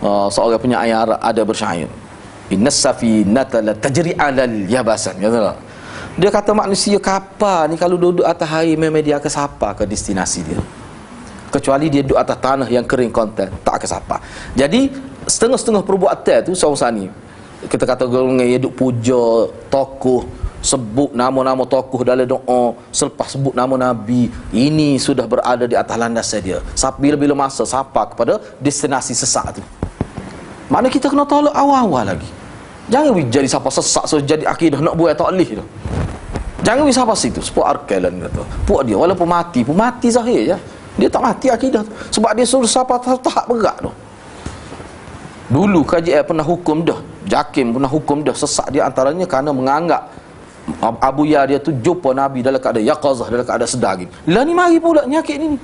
Seorang penyair Arab ada bersyair, innas safinata la tajri 'alal yabasan, kata. Dia kata manusia kapal ni kalau duduk atas air memang dia akan sampai ke destinasi dia. Kecuali dia duduk atas tanah yang kering konten, tak akan sampai. Jadi setengah-setengah perbuatan tu seorang ni kita kata golongan dia duk puja tokoh, sebut nama-nama tokoh dalam doa, selepas sebut nama Nabi, ini sudah berada di atas landasan dia. Bila-bila masa sampai kepada destinasi sesat tu. Makna kita kena tolak awal-awal lagi. Jangan jadi siapa sesak so jadi akidah nak buat taklih tu. Jangan bisa apa situ. Sebab arkelan kata. Puak dia walaupun mati zahir je. Dia tak mati akidah tu. Sebab dia suruh siapa tahap berat tu. Dulu kajian pernah hukum dah. Jakim pernah hukum dah sesak dia antaranya kerana menganggap Abu Ya dia tu jumpa Nabi dalam keadaan yaqazah, dalam keadaan sedar gitu. Lah ni mari pula nyakit ni.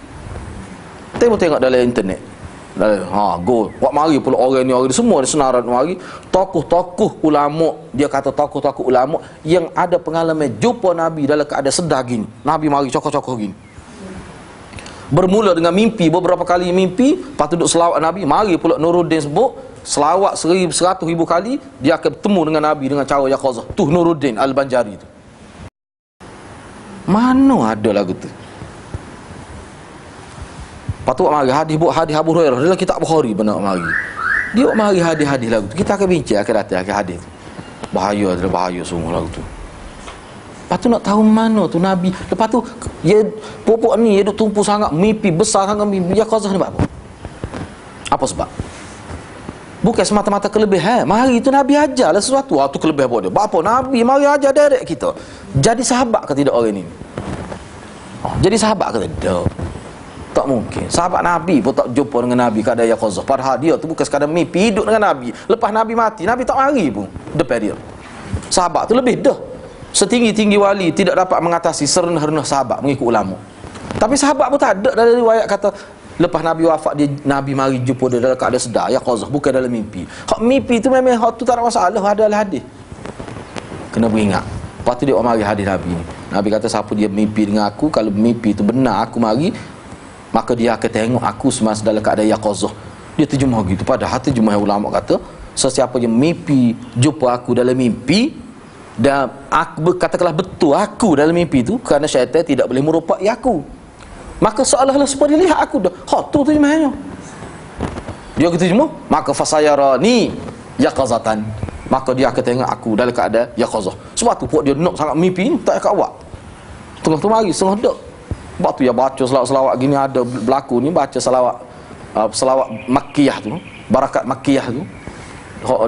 Tengok dalam internet. Buat mari pula orang ni semua dia senaran mari. Tokoh-tokoh ulama, dia kata tokoh-tokoh ulama yang ada pengalaman jumpa Nabi dalam keadaan sedar gini. Nabi mari cokoh-cokoh gini. Bermula dengan mimpi, beberapa kali mimpi, lepas tu duduk selawat Nabi, mari pula Nuruddin sebut selawat 100,000 kali dia akan bertemu dengan Nabi dengan cara yaqazah. Tu Nuruddin Al-Banjari tu. Mana ada lagu tu? Patut mari hadis Abu Hurairah dalam kitab Bukhari benar mari. Dia mari hadis lagu tu. Kita akan bincang akan datang akan hadis tu. Bahaya semua lagu tu. Lepas tu nak tahu mana tu Nabi. Lepas tu dia pokok ni dia duk tumpu sangat mimpi besar sangat mimpi yaqazah ni buat apa? Apa sebab? Bukan semata-mata kelebihan. Mari tu Nabi ajarlah sesuatu. Tu kelebihan buat dia. Apa Nabi mari ajar direct kita. Jadi sahabat ke tidak orang ni? Jadi sahabat ke tidak? Tak mungkin. Sahabat Nabi pun tak jumpa dengan Nabi keadaan yaqazah. Padahal dia tu bukan sekadar mimpi hidup dengan Nabi. Lepas Nabi mati, Nabi tak mari pun depan dia. Sahabat tu lebih dah. Setinggi-tinggi wali tidak dapat mengatasi serendah-rendah sahabat mengikut ulama. Tapi sahabat pun tak ada dalam riwayat kata lepas Nabi wafat dia Nabi mari jumpa dia dalam keadaan sedar yaqazah, bukan dalam mimpi. Hak mimpi tu memang hak tu tak ada masalah, ada hadis. Kena beringat. Lepas tu dia mari hadis Nabi ni. Nabi kata siapa dia mimpi dengan aku, kalau mimpi tu benar aku mari, maka dia akan tengok aku semasa dalam keadaan yaqazah. Dia terjemah gitu. Padahal terjemah ulama kata sesiapa yang mimpi jumpa aku dalam mimpi dan aku katakanlah betul aku dalam mimpi tu, kerana syaitan tidak boleh merupai aku, maka seolah-olah supaya dia lihat aku dah. Tu terjemahannya. Dia kata terjemah, maka fasayarani yaqazatan, maka dia akan tengok aku dalam keadaan yaqazah. Sebab tu puak dia nak sangat mimpi ni tak akan buat. Tengah tu mari setengah dak. Sebab tu ya baca selawat gini ada berlaku ni baca selawat makkiyah tu, barakat makkiyah tu.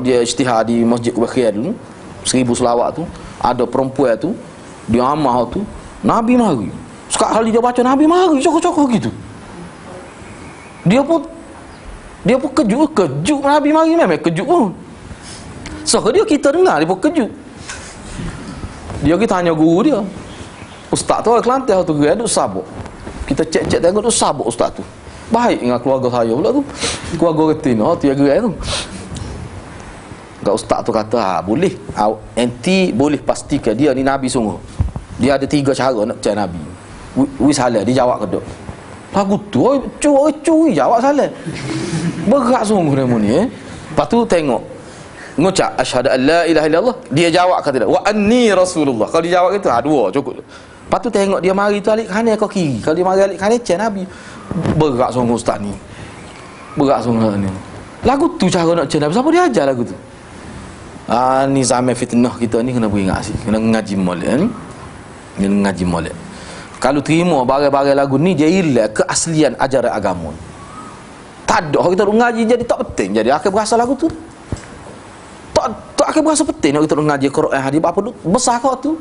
Dia ijtihad di Masjid Kubakhir dulu 1000 selawat tu, ada perempuan tu dia amal tu Nabi mari. Sekali dia baca Nabi mari cokok-cokok gitu. Dia pun kejut Nabi mari memang kejut pun. So dia kita dengar dia pun kejut. Dia kita tanya guru dia. Ustaz tu orang Kelantan tu dia duk sabuk. Kita cek tengok tu sabuk ustaz tu. Baik dengan keluarga saya pula tu. Keluarga retin tu ya gerai tu. Ustaz tu kata boleh enti boleh pastikan dia ni Nabi sungguh. Dia ada 3 cara nak percaya Nabi. Wis salah dia jawab ke tak? Lagu tu curi jawab salah. Berat sungguh dia ni Lepas tu tengok ngucap asyhadu an la ilaha illallah, dia jawab ke tidak? Wa anni rasulullah. Kalau dia jawab gitu dua cukup. Lepas tu tengok dia mari tu alik kanan kau kiri. Kalau dia mari alik kanan percaya Nabi. Berat sungguh ustaz ni. Berat sungguh ni. Lagu tu cara nak percaya Nabi. Siapa dia ajar lagu tu? Ni zaman fitnah kita ni kena beringat sih, kena ngaji molek ni. Kena ngaji molek. Kalau terima barang-barang lagu ni dia hilang keaslian ajaran agama. Tak ada kita ngaji jadi tak penting. Jadi akan berasa lagu tu. Tak akan berasa penting nak kita ngaji Quran hadis apa tu besar kau tu.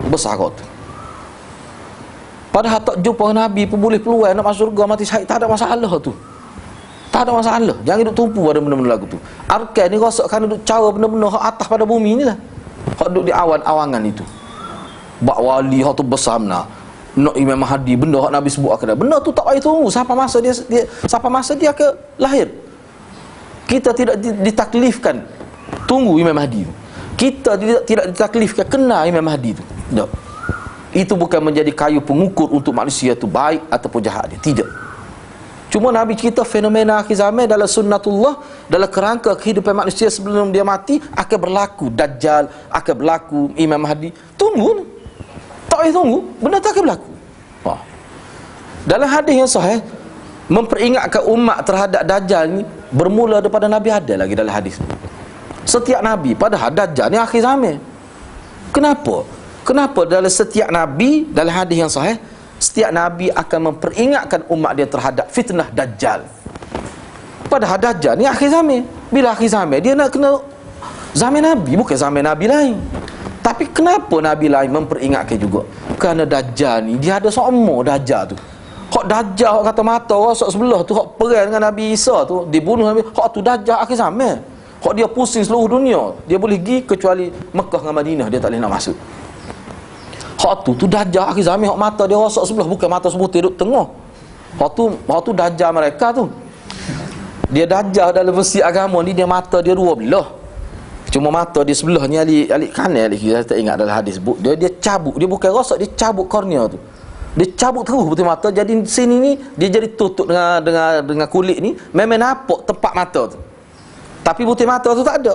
Besar kau tu. Padahal tak jumpa Nabi pun boleh peluang nak masuk surga mati syahid, tak ada masalah tu. Tak ada masalah. Jangan duk tumpu pada benda-benda lagu tu. Arkan ni rasakan duk cara benda-benda hak atas pada bumi ni lah. Hak duk di awan-awangan itu. Bak wali hak tu besar benar. Nak Imam Mahdi benda hak Nabi sebut akan. Benda tu tak payah tunggu sampai masa dia ke lahir. Kita tidak ditaklifkan tunggu Imam Mahdi tu. Kita tidak ditaklifkan kena Imam Mahdi tu. Tak. Itu bukan menjadi kayu pengukur untuk manusia tu baik ataupun jahat dia. Tidak. Cuma Nabi cerita fenomena akhir zaman dalam sunnatullah, dalam kerangka kehidupan manusia sebelum dia mati akan berlaku Dajjal, akan berlaku Imam Mahdi. Tunggu. Tak payah tunggu, benda tak akan berlaku. Dalam hadis yang sahih memperingatkan umat terhadap Dajjal ni bermula daripada Nabi Adam lagi dalam hadis. Setiap Nabi, padahal Dajjal ni akhir zaman. Kenapa? Kenapa dalam setiap Nabi dalam hadis yang sahih setiap Nabi akan memperingatkan umat dia terhadap fitnah Dajjal? Padahal Dajjal ni akhir zaman. Bila akhir zaman dia nak kena zaman Nabi, bukan zaman Nabi lain. Tapi kenapa Nabi lain memperingatkan juga? Kerana Dajjal ni dia ada semua Dajjal tu. Hak Dajjal hak kata mata rosak sebelah tu, hak perang dengan Nabi Isa tu, dibunuh Nabi, hak tu Dajjal akhir zaman. Hak dia pusing seluruh dunia. Dia boleh pergi kecuali Mekah dengan Madinah, dia tak boleh nak masuk. Hak tu Dajjal akhir zaman, hak mata dia rosak sebelah, bukan mata seputih duduk tengah. Hak tu Dajjal mereka tu. Dia Dajjal dalam versi agama ni, dia mata dia dua belah. Cuma mata dia sebelah ni alik kanan, kita tak ingat dalam hadis. Dia cabut, dia bukan rosak, dia cabut kornea tu. Dia cabut terus putih mata, jadi sini ni dia jadi tutup dengan kulit ni, memang nampak tempat mata tu. Tapi putih mata tu tak ada.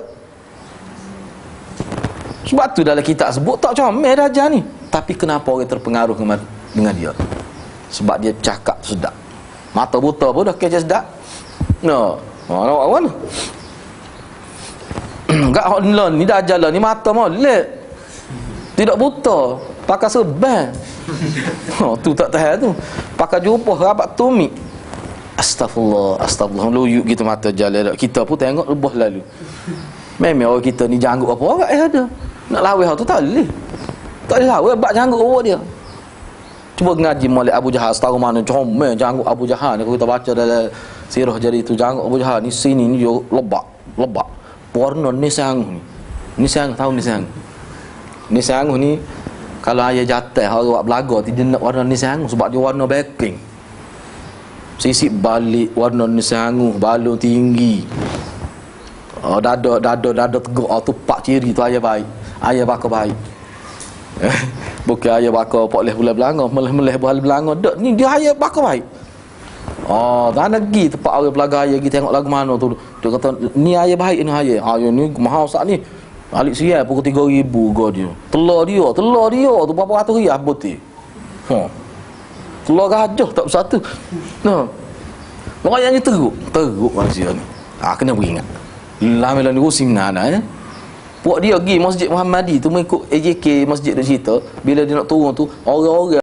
Sebab tu dalam kitab sebut tak comel Dajjal ni. Tapi kenapa orang terpengaruh dengan dia? Sebab dia cakap sedap. Mata buta pun dah kerja sedap. No. Nampak mana? Enggak hot ni Dajjal ni mata molek. Tidak buta, pakai serban. Tu tak tahan tu. Pakai jubah rabat tumit. Astagfirullah meluyuk gitu mata jalan. Kita pun tengok lebah lalu. Memang orang kita ni janggut apa orang ada. Nak lawih tu tak boleh. Tak boleh lawih bab janggut orang dia. Cuba ngaji molek Abu Jahal, tahu mana comel janggut Abu Jahal ni. Kalau kita baca dalam sirah jadi tu janggut Abu Jahal ni sini ni dia lebak. Warna ni sanguh ni. Ni sanguh tahu ni sanguh. Ni sanguh ni kalau ayah jatah orang buat belaga dia nak warna ni sanguh sebab dia warna backing. Sisi balik warna ni sanguh, balung tinggi. Dada tegak tu pak ciri tu ayah baik. Ayah bakal baik. Bukan ayah bakal pak leh bulan belanga, meleh bulan belanga. Dak ni dia ayah bakal baik. Tak nak pergi tempat orang pelaga ayah pergi tengok lagu mana tu. Dia kata ni ayah baik ni ayah. Ayah ni mahal sat ni. Alik siap pukul 3,000 go dia. Telur dia tu berapa ratus ribu putih. Telur gajah tak bersatu. Makanya teruk manusia ni. Kena beringat. Lama ni rusing nana Puak dia pergi Masjid Muhammadi tu mengikut AJK masjid dia cerita, bila dia nak turun tu orang-orang